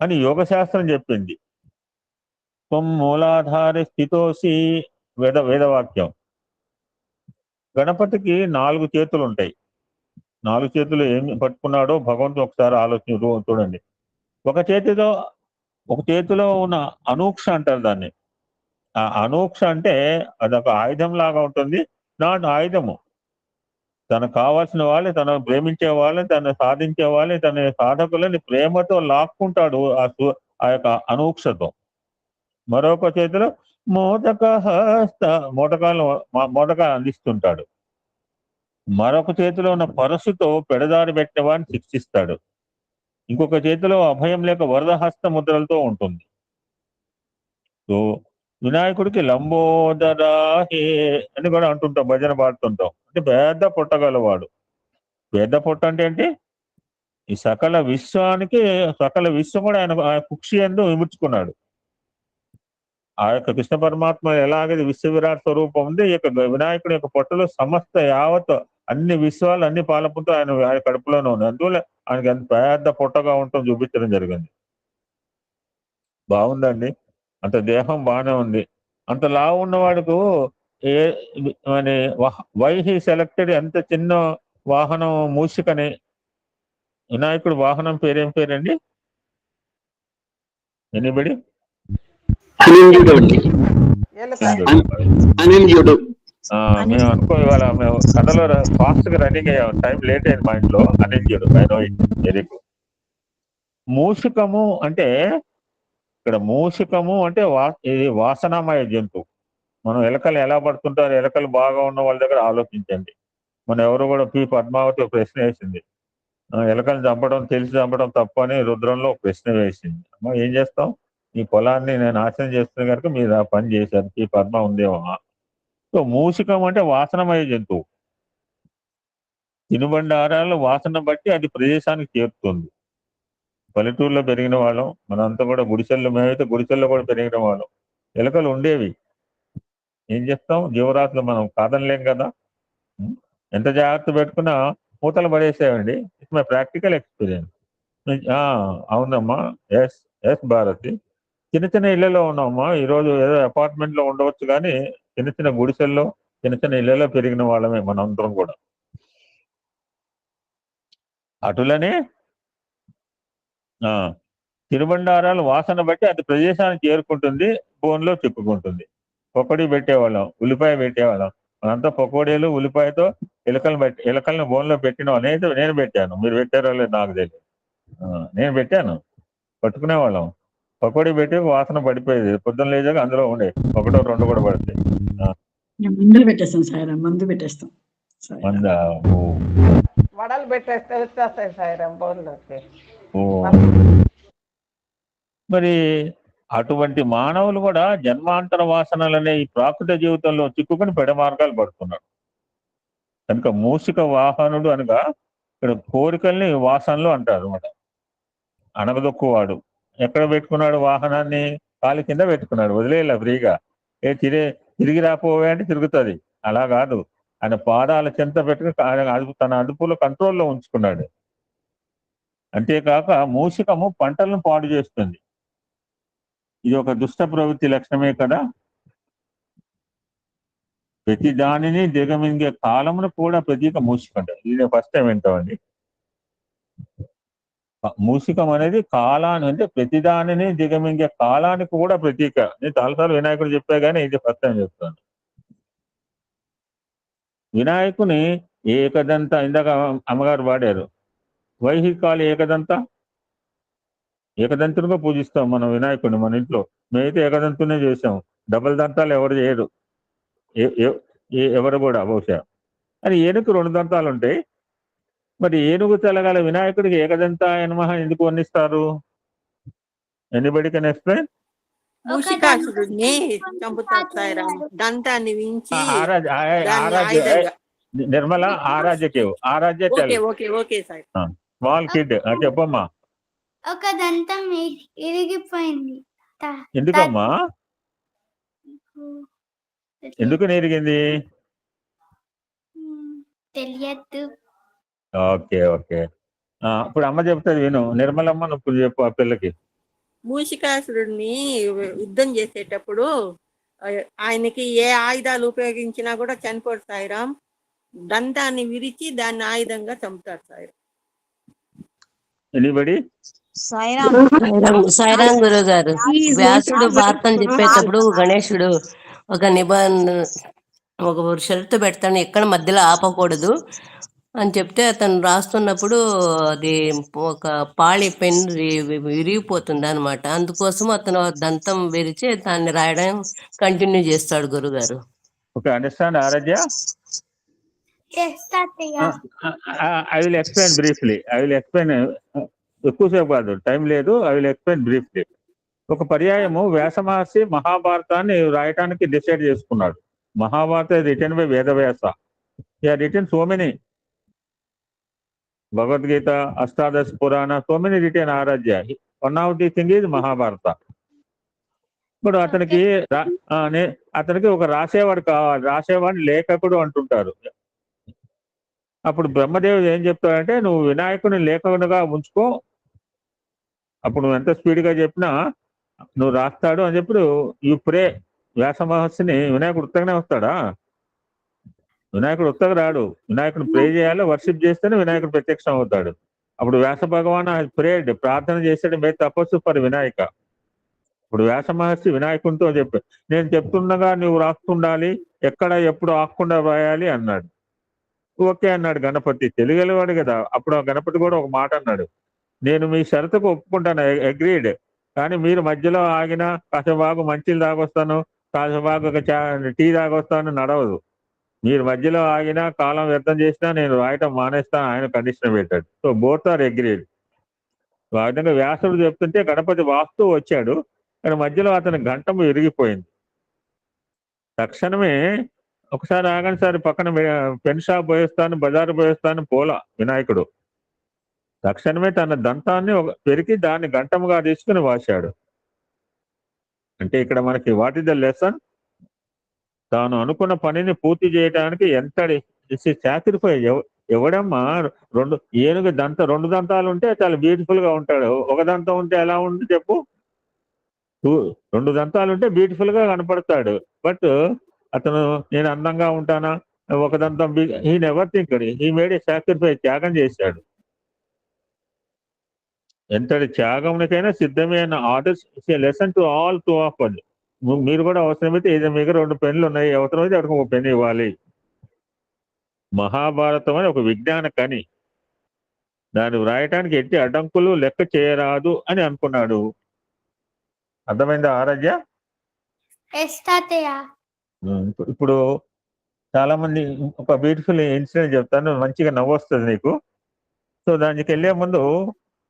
అని యోగ శాస్త్రం చెప్పింది. మూలాధార స్థితోసి వేదవాక్యం. గణపతికి 4 చేతులు ఉంటాయి. 4 చేతులు ఏం పట్టుకున్నాడో భగవంతుడు ఒకసారి చూడండి. ఒక చేతిలో ఉన్న అనూక్ష అంటారు దాన్ని. ఆ అనూక్ష అంటే అదొక ఆయుధం లాగా ఉంటుంది. నాట్ ఆయుధము. తనకు కావాల్సిన వాళ్ళని, తనను ప్రేమించే వాళ్ళని, తను సాధించే వాళ్ళని, తన సాధకులని ప్రేమతో లాక్కుంటాడు ఆ యొక్క అనూక్షతో. మరొక చేతిలో మోదకాలు అందిస్తుంటాడు. మరొక చేతిలో ఉన్న పరశుతో పెడదారి పెట్టిన వాడిని శిక్షిస్తాడు. ఇంకొక చేతిలో అభయం లేక వరదహస్త ముద్రలతో ఉంటుంది. సో వినాయకుడికి లంబోదరాహే అని కూడా అంటుంటాం, భజన పాడుతుంటాం. అంటే పెద్ద పొట్టగలవాడు. పెద్ద పొట్ట అంటే ఏంటి? ఈ సకల విశ్వం కూడా ఆయన కుక్షి యందు విముర్చుకున్నాడు. ఆ యొక్క కృష్ణ పరమాత్మ ఎలాగైతే విశ్వ విరాట్ స్వరూపం ఉంది, ఈ యొక్క వినాయకుడి యొక్క పొట్టలో సమస్త యావత్ అన్ని విశ్వాలు అన్ని పాలపుతో ఆయన కడుపులోనే ఉంది. అందువల్ల ఆయనకి ఎంత పెద్ద పొట్టగా ఉంటాం చూపించడం జరిగింది. బాగుందండి. అంత దేహం బాగానే ఉంది. అంత లావు ఉన్నవాడుకు వై హీ సెలెక్టెడ్ ఎంత చిన్న వాహనం మూషికని. వినాయకుడు వాహనం పేరేం పేరండి? ఎనిబడి? మేము అనుకో ఇవాళ మేము కథలో ఫాస్ట్ గా రన్నింగ్ అయ్యాం. టైం లేట్ అయింది మా ఇంట్లో. అనింజుడు వెరీ గుడ్. మూషికము అంటే ఇక్కడ ఇది వాసనామయ జంతువు. మనం ఎలకలు ఎలా పడుతుంటారు? ఎలకలు బాగా ఉన్న వాళ్ళ దగ్గర ఆలోచించండి. మనం ఎవరు కూడా పి పద్మావతి ఒక ప్రశ్న వేసింది. ఎలకలు తెలిసి చంపడం తప్పు అని రుద్రంలో ఒక ప్రశ్న వేసింది. అమ్మ ఏం చేస్తాం? ఈ పొలాన్ని నేను నాశనం చేస్తున్న కనుక మీరు ఆ పని చేశారు. ఈ పద్మ ఉందేమో. సో మూషికం అంటే వాసనమయ జంతువు. తినుబండారాలు వాసన బట్టి అది ప్రదేశానికి చేరుతుంది. పల్లెటూరులో పెరిగిన వాళ్ళం మనంతా కూడా మేమైతే గుడిసెల్లో కూడా పెరిగిన వాళ్ళం. ఎలకలు ఉండేవి. ఏం చేస్తాం? జీవరాశులు మనం కాదనలేం కదా. ఎంత జాగ్రత్త పెట్టుకున్నా మూతలు పడేసేవండి. It's my practical experience. అవునమ్మా. ఎస్ భారతి. చిన్న ఇళ్లలో ఉన్నామమ్మా. ఈరోజు ఏదో అపార్ట్మెంట్ లో ఉండవచ్చు కానీ చిన్న గుడిసెల్లో చిన్న ఇళ్లలో పెరిగిన వాళ్ళమే మనందరం కూడా. అటులనే తినుబండారాలు వాసన బట్టి అది ప్రదేశానికి చేరుకుంటుంది, బోన్లో చిక్కుకుంటుంది. పకోడీ పెట్టేవాళ్ళం, ఉల్లిపాయ పెట్టేవాళ్ళం. అదంతా పకోడీలు ఉల్లిపాయతో ఎలకల్ని బోన్లో పెట్టిన అనేది నేను పెట్టాను. మీరు పెట్టారో లేదు నాకు తెలియదు. నేను పెట్టాను, పట్టుకునేవాళ్ళం. పకోడీ పెట్టి వాసన పడిపోయేది. పొద్దున్న లేచాక అందులో ఉండే ఒకటో రెండు కూడా పడతాయి. మందులు పెట్టేస్తాం సాయిరాం, మందు పెట్టేస్తాం. మందా? వడలు పెట్టేస్తే వచ్చేస్తాయి సాయిరాం బౌల్లోకి. మరి అటువంటి మానవులు కూడా జన్మాంతర వాసనలనే ఈ ప్రాకృత జీవితంలో చిక్కుకుని పెడ మార్గాలు పడుతున్నాడు. కనుక మూషిక వాహనుడు అనగా ఇక్కడ కోరికల్ని వాసనలు అంటారు అన్నమాట. అనగదొక్కువాడు ఎక్కడ పెట్టుకున్నాడు వాహనాన్ని? కాలి కింద పెట్టుకున్నాడు, వదిలేలా ఫ్రీగా. తిరిగి రాపోవే అంటే తిరుగుతుంది. అలా కాదు, ఆయన పాదాల చెంత పెట్టుకుని తన అదుపులో కంట్రోల్లో ఉంచుకున్నాడు. అంతేకాక మూషికము పంటలను పాడు చేస్తుంది. ఇది ఒక దుష్ట ప్రవృత్తి లక్షణమే కదా. ప్రతి దానిని దిగమింగే కాలమును కూడా ప్రతీక మూషికం. ఇది ఫస్ట్ టైం వింటామండి. మూషికం అనేది కాలాన్ని, అంటే ప్రతిదానిని దిగమింగే కాలానికి కూడా ప్రతీక. నేను చాలాసార్లు వినాయకుడు చెప్పా కానీ ఇది ఫస్ట్ టైం చెప్తాను. వినాయకుని ఏకదంత, ఇందాక అమ్మగారు వాడారు, వైహికాలు ఏకదంతునిగా పూజిస్తాం మనం వినాయకుడిని. మన ఇంట్లో మేమైతే ఏకదంతునే చేసాం. డబుల్ దంతాలు ఎవరు చేయరు, ఎవరు కూడా బహుశా. అని ఏనుగు 2 దంతాలు ఉంటాయి. మరి ఏనుగు తెలగల వినాయకుడికి ఏకదంతాయ నమః ఎందుకు వర్ణిస్తారు? Anybody can explain? మూషికాసురుడిని చంపుతారు సాయిరాం, దంతాన్ని వించి నిర్మల ఆరాధ్య స్మాల్ కిడ్ చెప్పమ్మా. ఒక దంతం ఇరిగిపోయింది. ఎందుకమ్మా? ఎందుకు ఎరిగింది? తెలియదు. ఓకే. ఇప్పుడు అమ్మ చెప్తాది విను. నిర్మలమ్మ నువ్వు చెప్పు ఆ పిల్లకి. మూషికాసురుడిని యుద్ధం చేసేటప్పుడు ఆయనకి ఏ ఆయుధాలు ఉపయోగించినా కూడా చనిపోడు సాయిరాం. దంతాన్ని విరిచి దాన్ని ఆయుధంగా చంపుతాడు సాయిరాం. ఎనీబడి? సాయిరాం గురువు గారు, వ్యాసుడు భారతం చెప్పేటప్పుడు గణేశుడు ఒక షరతు పెడతాను, ఎక్కడ మధ్యలో ఆపకూడదు అని చెప్తే అతను రాస్తున్నప్పుడు అది ఒక పాళి పెన్ విరిగిపోతుంది అనమాట. అందుకోసం అతను దంతం విరిచి దాన్ని రాయడం కంటిన్యూ చేస్తాడు గురుగారు. Okay, understand Aradhya? I will explain briefly. ఎక్కువసేపు కాదు, టైం లేదు. I will explain briefly. ఒక పర్యాయము వ్యాస మహర్షి మహాభారతాన్ని రాయటానికి డిసైడ్ చేసుకున్నాడు. Mahabharata written by Vedavyasa. Written so many, Bhagavad Gita, Ashtadasha Purana, so many written Aradhya. One of the thing is Mahabharata. ఇప్పుడు అతనికి ఒక రాసేవాడు కావాలి. రాసేవాడిని లేఖకుడు అంటుంటారు. అప్పుడు బ్రహ్మదేవుడు ఏం చెప్తాడంటే, నువ్వు వినాయకుని లేఖకునిగా ఉంచుకో, అప్పుడు నువ్వు ఎంత స్పీడ్గా చెప్పినా నువ్వు రాస్తాడు అని చెప్పి యు ప్రే. వ్యాస మహర్షిని వినాయకుడు ఉత్తగానే వస్తాడా? వినాయకుడు ఉత్తగా రాడు. వినాయకుడు ప్రే చేయాలి, వర్షిప్ చేస్తేనే వినాయకుడు ప్రత్యక్షం అవుతాడు. అప్పుడు వ్యాస భగవాన్ ప్రేడ్, ప్రార్థన చేసాడు, మే తపస్సు ఫర్ వినాయక. ఇప్పుడు వ్యాస మహర్షి వినాయకునితో చెప్పాడు, నేను చెప్తుండగా నువ్వు రాస్తుండాలి, ఎక్కడ ఎప్పుడు ఆకుండా రాయాలి అన్నాడు. ఓకే అన్నాడు గణపతి. తెలుగలవాడు కదా. అప్పుడు ఆ గణపతి కూడా ఒక మాట అన్నాడు, నేను మీ షరతుకు ఒప్పుకుంటాను, అగ్రీడ్. కానీ మీరు మధ్యలో ఆగినా కాసేపాగు మంచిలు తాగొస్తాను, కాసేపాగు టీ తాగొస్తాను నడవదు. మీరు మధ్యలో ఆగినా, కాలం వ్యర్థం చేసినా నేను రాయటం మానేస్తాను ఆయన కండిషన్ పెట్టాడు. So both are agreed. ఆ విధంగా వ్యాసుడు చెప్తుంటే గణపతి వాస్తు వచ్చాడు, కానీ మధ్యలో అతని గంటం విరిగిపోయింది. తక్షణమే ఒకసారి ఆగండి సార్, పక్కన పెన్ షాప్ పోయేస్తాను, బజారు పోయేస్తాను పోలా వినాయకుడు. తక్షణమే తన దంతాన్ని పెరికి దాన్ని గంటముగా తీసుకుని వాశాడు. అంటే ఇక్కడ మనకి వాట్ ఇస్ ద లెసన్? తాను అనుకున్న పనిని పూర్తి చేయడానికి ఎంతటి సాక్రిఫైస్. ఎవడమ్మా ఏనుగు రెండు దంతాలు ఉంటే చాలా బ్యూటిఫుల్ గా ఉంటాడు. ఒక దంతం ఉంటే ఎలా ఉంది చెప్పు? 2 దంతాలు ఉంటే బ్యూటిఫుల్ గా కనపడతాడు. బట్ అతను నేను అందంగా ఉంటానా, ఒక దంతం, he never think, he made a sacrifice, త్యాగం చేశాడు. ఎంతటి త్యాగమునికైనా సిద్ధమే అన్న orders lesson to all to of అది. మీరు కూడా అవసరమైతే ఏదో మీకు 2 పెన్నులు ఉన్నాయి, అవసరమైతే అక్కడికి 1 పెన్ను ఇవ్వాలి. మహాభారతం అని ఒక విజ్ఞాన కని, దాన్ని వ్రాయటానికి ఎట్టి అడ్డంకులు లెక్క చేయరాదు అని అనుకున్నాడు. అర్థమైందా ఆరాధ్య? ఇప్పుడు చాలా మంది ఒక బ్యూటిఫుల్ ఇన్సిడెంట్ చెప్తాను, మంచిగా నవ్వు వస్తుంది నీకు. సో దానికి వెళ్ళే ముందు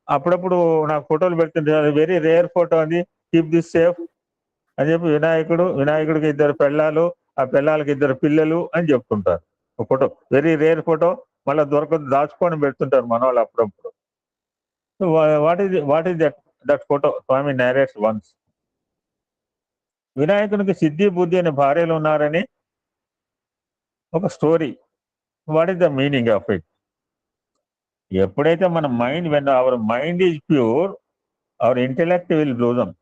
అప్పుడప్పుడు నాకు ఫోటోలు పెడుతుంటారు, వెరీ రేర్ ఫోటో అది, కీప్ దిస్ సేఫ్ అని చెప్పి వినాయకుడికి 2 పెళ్ళాలు, ఆ పెళ్ళాలకి 2 పిల్లలు అని చెప్తుంటారు. ఒక ఫోటో వెరీ రేర్ ఫోటో, మళ్ళీ దొరకదు, దాచుకొని పెడుతుంటారు మన వాళ్ళు అప్పుడప్పుడు. What is that photo? Swami narrates once. వినాయకునికి సిద్ధి బుద్ధి అనే భార్యలు ఉన్నారని ఒక story. What is the meaning of it? ఎప్పుడైతే మన mind, when our mind is pure, our intellect will blossom.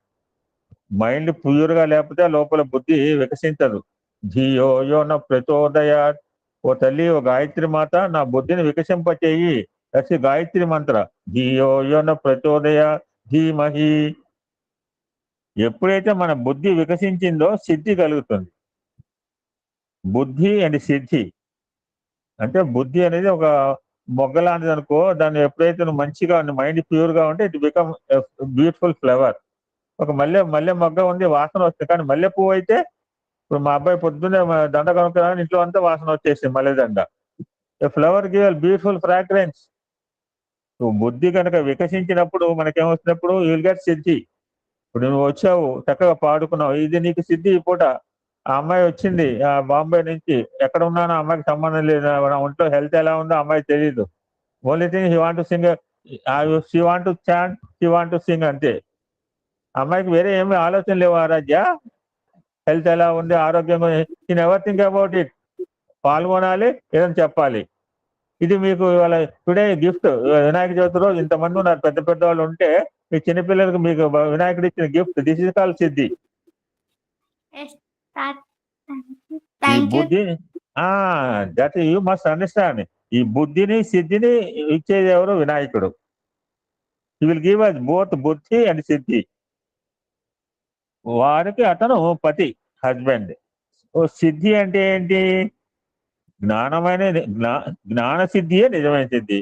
Mind ప్యూర్గా లేకపోతే లోపల బుద్ధి వికసించదు. ధియో యో న ప్రచోదయాత్. ఓ తల్లి, ఓ గాయత్రి మాత, నా బుద్ధిని వికసింపచేయి. దట్స్ గాయత్రి మంత్ర. ధియో యో న ప్రచోదయాత్ ధీమహి. ఎప్పుడైతే మన బుద్ధి వికసించిందో సిద్ధి కలుగుతుంది. బుద్ధి అండ్ సిద్ధి అంటే, బుద్ధి అనేది ఒక మొగ్గ లాంటిది అనుకో, దాన్ని ఎప్పుడైతే నువ్వు మంచిగా మైండ్ ప్యూర్గా ఉంటే ఇట్ బికమ్ బ్యూటిఫుల్ ఫ్లవర్. ఒక మల్లె మొగ్గ ఉంది, వాసన వస్తుంది. కానీ మల్లె పువ్వు అయితే, ఇప్పుడు మా అబ్బాయి పొద్దున్నే దండ కనుక్కోడానికి ఇంట్లో అంతా వాసన వచ్చేసింది మల్లె దండ. Flower give beautiful fragrance. నువ్వు బుద్ధి కనుక వికసించినప్పుడు మనకేమొచ్చినప్పుడు యూ విల్ గెట్ సిద్ధి. ఇప్పుడు నువ్వు వచ్చావు, చక్కగా పాడుకున్నావు, ఇది నీకు సిద్ధి. ఈ పూట ఆ అమ్మాయి వచ్చింది బాంబే నుంచి, ఎక్కడ ఉన్నానో అమ్మాయికి సంబంధం లేదు, నా ఒంట్లో హెల్త్ ఎలా ఉందో అమ్మాయి తెలియదు. Only thing he want to sing, she want to chant, she want to sing, అంతే. అమ్మాయికి వేరే ఏమి ఆలోచన లేవు ఆరాధ్య. హెల్త్ ఎలా ఉంది, ఆరోగ్యంగా, in ever think about it. పాల్గొనాలి, ఏదైనా చెప్పాలి. ఇది మీకు ఇవాళ టుడే గిఫ్ట్. వినాయక చవితి రోజు ఇంతమంది ఉన్నారు, పెద్ద పెద్ద వాళ్ళు ఉంటే, మీ చిన్నపిల్లలకు మీకు వినాయకుడు ఇచ్చిన గిఫ్ట్. దిస్ ఇస్ కాల్డ్ సిద్ధి. ఈ బుద్ధి, దట్ యూ మస్ట్ అండర్స్టాండ్. ఈ బుద్ధిని సిద్ధిని ఇచ్చేది ఎవరు? వినాయకుడు. He will give us both Buddhi and Siddhi. వారికి అతను పతి, హస్బెండ్. ఓ సిద్ధి అంటే ఏంటి? జ్ఞానమైన జ్ఞాన సిద్ధియే నిజమైన సిద్ధి.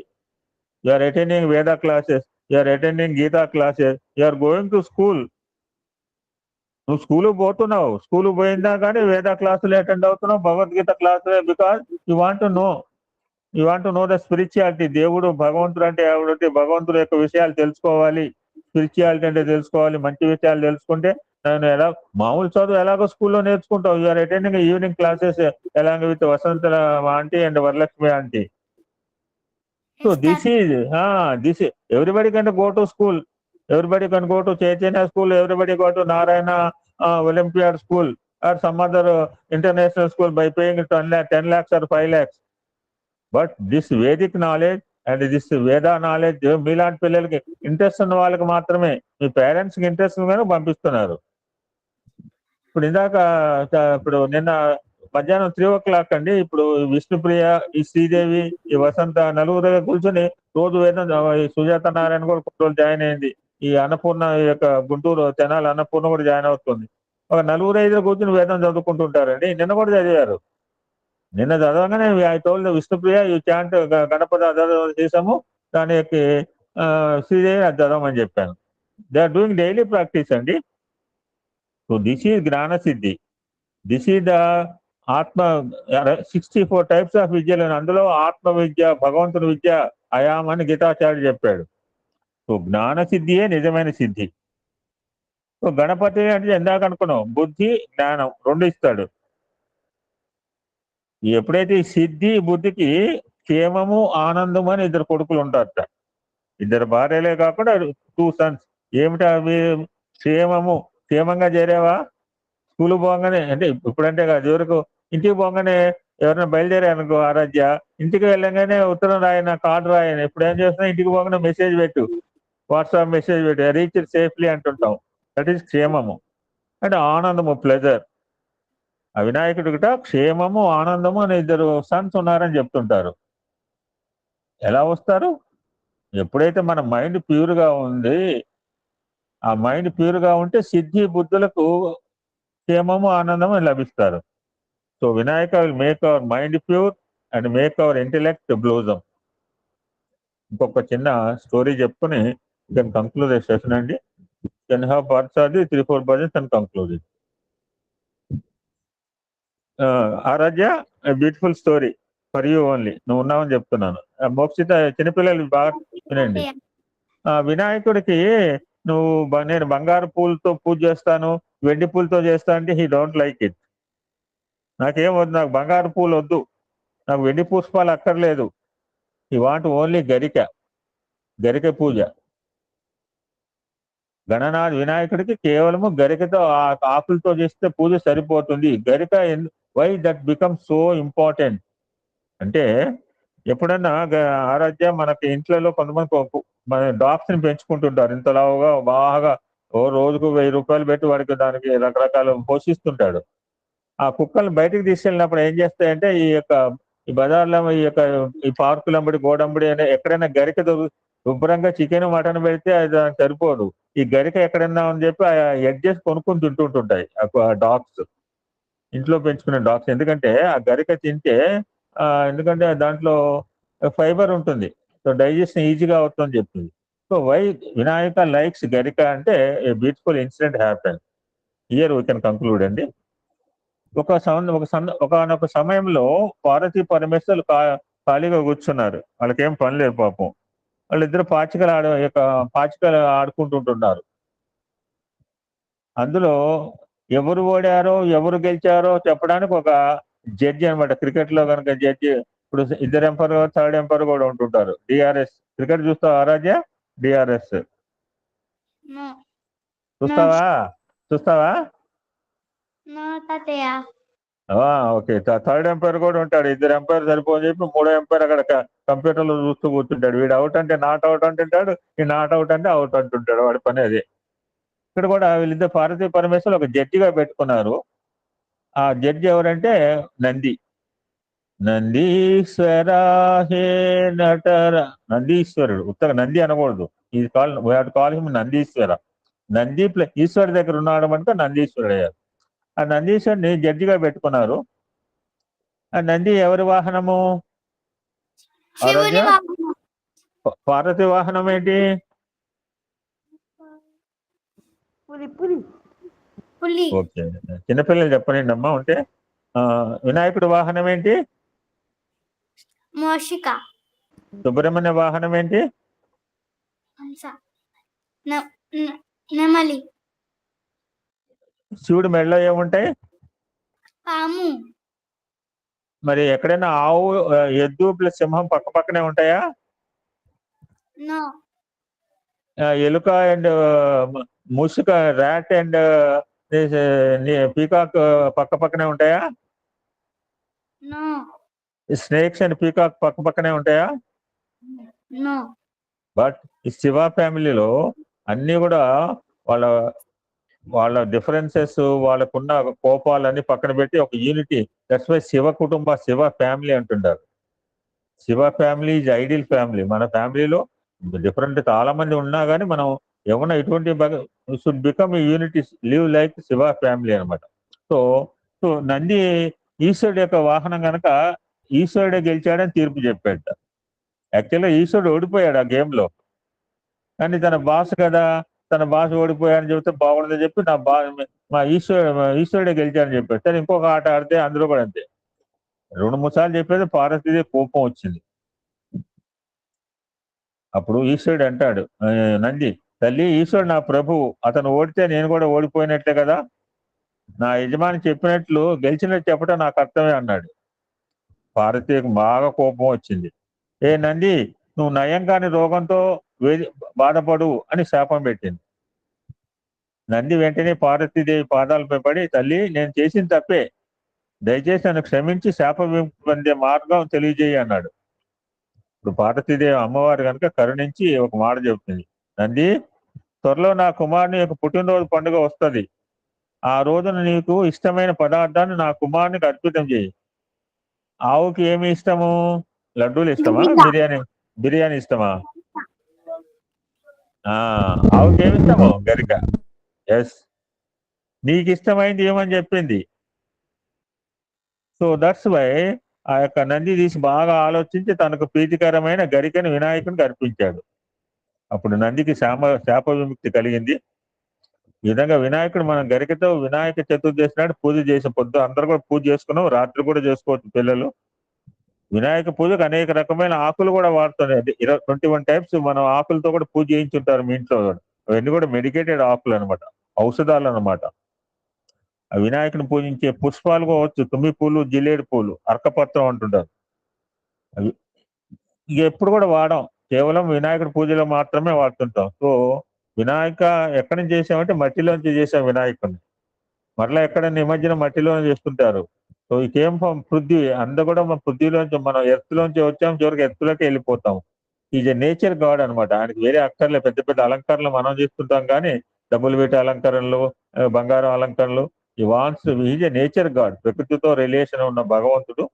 You are attending Veda classes, you are attending Gita classes, you are going to school. నువ్వు స్కూల్ పోతున్నావు, స్కూల్ పోయిందా కానీ వేద క్లాసులు అటెండ్ అవుతున్నావు, భగవద్గీత క్లాసులే. Because you want to know the spirituality. దేవుడు, భగవంతుడు అంటే ఎవరంటే, భగవంతుడు యొక్క విషయాలు తెలుసుకోవాలి. స్పిరిచువాలిటీ అంటే తెలుసుకోవాలి. మంచి విషయాలు తెలుసుకుంటే నేను ఎలా మామూలు చదువు ఎలాగో స్కూల్లో నేర్చుకుంటావు. You are attending evening classes along with Vasantha aunty and Varalakshmi aunty. So this is everybody can go to school. Everybody can go to Chaitanya school. Everybody go to Narayana Olympiad school or some other international school by paying 10 lakhs or 5 lakhs. But this Vedic knowledge and this Veda knowledge మీలాంటి పిల్లలకి interest ఉన్న వాళ్ళకి మాత్రమే, మీ పేరెంట్స్కి interest గానే పంపిస్తున్నారు. ఇప్పుడు నిన్న మధ్యాహ్నం 3 o'clock అండి. ఇప్పుడు విష్ణుప్రియ, ఈ శ్రీదేవి, ఈ వసంత నలుగురు కూర్చొని రోజు వేదం, సుజాత నారాయణ కూడా కొన్ని రోజులు జాయిన్ అయింది. ఈ అన్నపూర్ణ యొక్క గుంటూరు తెనాలి అన్నపూర్ణ కూడా జాయిన్ అవుతుంది. ఒక 4-5 కూర్చొని వేదం చదువుకుంటుంటారండి. నిన్న కూడా చదివారు. నిన్న చదవగానే I told Vishnupriya you chant Ganapati చేసాము, దానికి శ్రీదేవి అది చదవమని చెప్పాను. They are doing daily practice అండి. So this is Jnana Siddhi. This is the ఆత్మ. 64 టైప్స్ ఆఫ్ విద్యలు, అందులో ఆత్మ విద్య, భగవంతుని విద్య అయాం అని గీతాచార్యుడు చెప్పాడు. సో జ్ఞాన సిద్ధియే నిజమైన సిద్ధి. సో గణపతి అంటే ఎందాక అనుకున్నాం, బుద్ధి జ్ఞానం 2 ఇస్తాడు. ఎప్పుడైతే ఈ సిద్ధి బుద్ధికి క్షేమము ఆనందము అని 2 కొడుకులు ఉంటారట. 2 భార్యలే కాకుండా 2 sons. ఏమిటా క్షేమంగా చేరావా? స్కూల్ పోగానే, అంటే ఇప్పుడంటే కాదు, ఎవరికి ఇంటికి పోగానే ఎవరైనా బయలుదేరానుకో ఆరాధ్య, ఇంటికి వెళ్ళగానే ఉత్తరం రాయన, కార్డు రాయన. ఇప్పుడు ఏం చేస్తున్నా, ఇంటికి పోగానే మెసేజ్ పెట్టు, వాట్సాప్ మెసేజ్ పెట్టు, రీచ్ సేఫ్లీ అంటుంటాం. దట్ ఈస్ క్షేమము అంటే ఆనందము, ప్లెజర్. ఆ వినాయకుడికిట క్షేమము ఆనందము అనే 2 sons ఉన్నారని చెప్తుంటారు. ఎలా వస్తారు? ఎప్పుడైతే మన మైండ్ ప్యూర్గా ఉంది, ఆ మైండ్ ప్యూర్గా ఉంటే సిద్ధి బుద్ధులకు క్షేమము ఆనందము లభిస్తారు. So Vinayaka will make our mind pure and make our intellect blossom. ఇంకొక చిన్న స్టోరీ చెప్పుకొని కెన్ కంక్లూడ్ ద సెషన్ అండి. Can have parts are the 3-4 bhajans and conclude it. Aaradhya, beautiful story for you only. నువ్వు ఉన్నావని చెప్తున్నాను. మోక్షిత, చిన్నపిల్లలు బాగా వినండి. వినాయకుడికి నేను బంగారు పూలతో పూజ చేస్తాను, వెండి పూలతో చేస్తా అంటే హీ డోంట్ లైక్ ఇట్. నాకేం వద్దు, నాకు బంగారు పూలు వద్దు, నాకు వెండి పుష్పాలు అక్కర్లేదు. హీ వాంట్ ఓన్లీ గరిక పూజ. గణనాథ్ వినాయకుడికి కేవలము గరికతో ఆకులతో చేస్తే పూజ సరిపోతుంది. గరిక why that become so important అంటే, ఎప్పుడన్నా ఆరాధ్య మనకి ఇంట్లో కొంతమంది మన డాగ్స్ ని పెంచుకుంటుంటారు. ఇంతలాగా బాగా రోజుకు 1000 రూపాయలు పెట్టి వాడికి దానికి రకరకాల పోషిస్తుంటాడు. ఆ కుక్కలు బయటకు తీసుకెళ్ళినప్పుడు ఏం చేస్తాయంటే, ఈ బజార్లో ఈ పార్కులంబడి గోడంబడి అనే ఎక్కడైనా గరిక శుభ్రంగా చికెన్ మటన్ పెడితే అది దానికి సరిపోదు. ఈ గరిక ఎక్కడన్నా అని చెప్పి ఎడ్జెస్ కొనుక్కొని తింటుంటుంటాయి ఆ డాగ్స్, ఇంట్లో పెంచుకునే డాగ్స్. ఎందుకంటే ఆ గరిక తింటే ఎందుకంటే దాంట్లో ఫైబర్ ఉంటుంది, సో డైజెషన్ ఈజీగా అవుతుందని చెప్తుంది. సో వై వినాయక లైక్స్ గరిక అంటే a beautiful incident happen here we can conclude అండి. ఒకనొక సమయంలో పార్వతీ పరమేశ్వరులు ఖాళీగా కూర్చున్నారు. వాళ్ళకేం పని లేదు పాపం. వాళ్ళిద్దరు పాచికలు ఆడుకుంటుంటున్నారు. అందులో ఎవరు ఓడారో ఎవరు గెలిచారో చెప్పడానికి ఒక జడ్జి అనమాట. క్రికెట్ లో కనుక జడ్జి, ఇప్పుడు 2 ఎంపైర్ 3rd ఎంపైర్ కూడా ఉంటుంటారు. డిఆర్ఎస్ క్రికెట్ చూస్తావా ఆరాధ్య? డిఆర్ఎస్ చూస్తావా? ఓకే. 3rd ఎంపైర్ కూడా ఉంటాడు. 2 ఎంపైర్ సరిపోని చెప్పి 3వ ఎంపైర్ అక్కడ కంప్యూటర్ లో చూస్తూ కూర్చుంటాడు. వీడు అవుట్ అంటే నాట్ అవుట్ అంటుంటాడు, ఈ నాట్ అవుట్ అంటే అవుట్ అంటుంటాడు. వాడి పని అదే. ఇక్కడ కూడా వీళ్ళిద్దరు పార్వతీ పరమేశ్వరులు ఒక జడ్జిగా పెట్టుకున్నారు. ఆ జడ్జి ఎవరంటే నందీశ్వర హే నటర. నందీశ్వరుడు, ఉత్తగా నంది అనకూడదు. ఇది కాల్ హిమ్ నందీశ్వర. నంది ఈశ్వరుడి దగ్గర ఉన్నాడు అంటే నందీశ్వరుడు అయ్యారు. ఆ నందీశ్వరుని జడ్జిగా పెట్టుకున్నారు. ఆ నంది ఎవరి వాహనము? పార్వతి వాహనం ఏంటి? ఓకే, చిన్నపిల్లలు చెప్పనండి అమ్మా ఉంటే. వినాయకుడి వాహనం ఏంటి? మోషిక. సుబ్రహ్మణ్య వాహనం ఏంటి? నెమలి. శివుడి మెడలో ఏముంటాయి? పాము. మరి ఎక్కడైనా ఆవు, ఎద్దు ప్లస్ సింహం పక్క పక్కనే ఉంటాయా? ఎలుక అండ్ ముసుక, ర్యాట్ అండ్ పీకాక్ పక్క పక్కనే ఉంటాయా? స్నేక్స్ అండ్ పీకాక్ పక్క పక్కనే ఉంటాయా? బట్ ఈ శివ ఫ్యామిలీలో అన్ని కూడా వాళ్ళ డిఫరెన్సెస్, వాళ్ళకున్న కోపాలన్నీ పక్కన పెట్టి ఒక యూనిటీ. దట్స్ వై శివ కుటుంబ, శివ ఫ్యామిలీ అంటుంటారు. Shiva family is ideal family. మన ఫ్యామిలీలో డిఫరెంట్ చాలా మంది ఉన్నా కానీ మనం ఏమన్నా ఇటువంటి should become unity, live like Shiva family అనమాట. సో నంది ఈశ్వరుడు యొక్క వాహనం కనుక ఈశ్వరుడే గెలిచాడని తీర్పు చెప్పాడు. యాక్చువల్గా ఈశ్వరుడు ఓడిపోయాడు ఆ గేమ్ లో, కానీ తన బాస్ కదా, తన బాస్ ఓడిపోయాడని చెప్తే బాగుండదని చెప్పి మా ఈశ్వరుడే గెలిచాడని చెప్పాడు. సరే ఇంకొక ఆట ఆడితే అందులో కూడా అంతే. 2-3 సార్లు చెప్పేది పార్వతీదే కోపం వచ్చింది. అప్పుడు ఈశ్వరుడు అంటాడు, నంది తల్లి, ఈశ్వరుడు నా ప్రభువు, అతను ఓడితే నేను కూడా ఓడిపోయినట్లే కదా, నా యజమాని చెప్పినట్లు గెలిచినట్టు చెప్పడం నా కర్తవ్యం అన్నాడు. పార్వతీకి బాగా కోపం వచ్చింది. ఏ నంది, నువ్వు నయం కాని రోగంతో బాధపడు అని శాపం పెట్టింది. నంది వెంటనే పార్వతీదేవి పాదాలపై పడి, తల్లి నేను చేసిన తప్పే, దయచేసి నన్ను క్షమించి శాప పొందే మార్గం తెలియజేయి అన్నాడు. ఇప్పుడు పార్వతీదేవి అమ్మవారు కనుక కరుణించి ఒక మాట చెబుతుంది, నంది త్వరలో నా కుమారుని యొక్క పుట్టినరోజు పండుగ వస్తుంది. ఆ రోజున నీకు ఇష్టమైన పదార్థాన్ని నా కుమారునికి అర్పితం చేయి. ఆవుకి ఏమి ఇష్టము? లడ్డూలు ఇష్టమా? బిర్యానీ ఇష్టమా? ఆవుకి ఏమి ఇష్టము? గరిక. ఎస్, నీకు ఇష్టమైంది ఏమని చెప్పింది. సో దట్స్ వై ఆ యొక్క నంది తీసి బాగా ఆలోచించి తనకు ప్రీతికరమైన గరికను వినాయకునికి అర్పించాడు. అప్పుడు నందికి శాప విముక్తి కలిగింది. ఈ విధంగా వినాయకుడు మనం గరికతో వినాయక చతుర్దశి నాడు పూజ చేసే పొద్దు అందరూ కూడా పూజ చేసుకున్నాం, రాత్రి కూడా చేసుకోవచ్చు పిల్లలు. వినాయక పూజకు అనేక రకమైన ఆకులు కూడా వాడుతున్నాయి. 21 టైప్స్ మనం ఆకులతో కూడా పూజ చేయించుంటారు మీ ఇంట్లో. అవన్నీ కూడా మెడికేటెడ్ ఆకులు అనమాట, ఔషధాలు అనమాట. ఆ వినాయకుని పూజించే పుష్పాలు కావచ్చు, తుమ్మి పూలు, జిల్లేడు పూలు, అర్కపత్రం అంటుంటారు. అవి ఇక ఎప్పుడు కూడా వాడాం, కేవలం వినాయకుడి పూజలో మాత్రమే వాడుతుంటాం. సో వినాయక ఎక్కడి నుంచి చేసామంటే మట్టిలోంచి చేసాం వినాయకుడిని. మరలా ఎక్కడ నిమజ్జనం మట్టిలోనే చేస్తుంటారు. సో ఈ కేమ్ ఫ్రమ్ పృథ్వీ, అంతా కూడా మన పృథ్వీలోంచి, మనం ఎర్త్లోంచి వచ్చాం, చివరికి ఎర్త్లోకి వెళ్ళిపోతాం. ఈజ్ ఎ నేచర్ గాడ్ అనమాట. ఆయనకి వేరే అక్కర్లే, పెద్ద పెద్ద అలంకరణలు మనం చేస్తుంటాం కానీ డబ్బులు పెట్టి అలంకరణలు, బంగారం అలంకరణలు, ఈ వాన్స్ ఈజ్ ఎ నేచర్ గాడ్. ప్రకృతితో రిలేషన్ ఉన్న భగవంతుడు.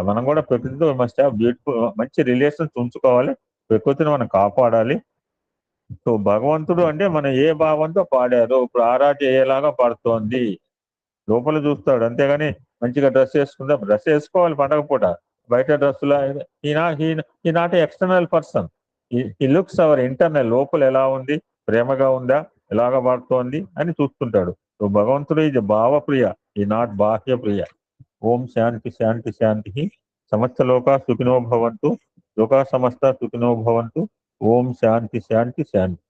మనం కూడా ప్రకృతితో మస్ట్ హ్యావ్ బ్యూటిఫుల్, మంచి రిలేషన్స్ ఉంచుకోవాలి, ప్రకృతిని మనం కాపాడాలి. సో భగవంతుడు అంటే మనం ఏ భావంతో పాడారు, ఇప్పుడు ఆరాధ్య అయ్యేలాగా పాడుతోంది, లోపల చూస్తాడు. అంతేగాని మంచిగా డ్రెస్ వేసుకుందా, డ్రెస్ వేసుకోవాలి పండగ పూట, బయట డ్రెస్సులా. ఈ నాట్ ఎక్స్టర్నల్ పర్సన్, ఈ లుక్స్ అవర్ ఇంటర్నల్, లోపల ఎలా ఉంది, ప్రేమగా ఉందా, ఎలాగా పాడుతోంది అని చూస్తుంటాడు. సో భగవంతుడు ఇది భావప్రియ, ఈ నాట్ బాహ్య ప్రియ. ఓం శాంతి శాంతి శాంతి. సమస్త లోకా సుఖినో భవంతు, లోకా సమస్త సుఖినో భవంతు. ఓం శాంతి శాంతి శాంతి.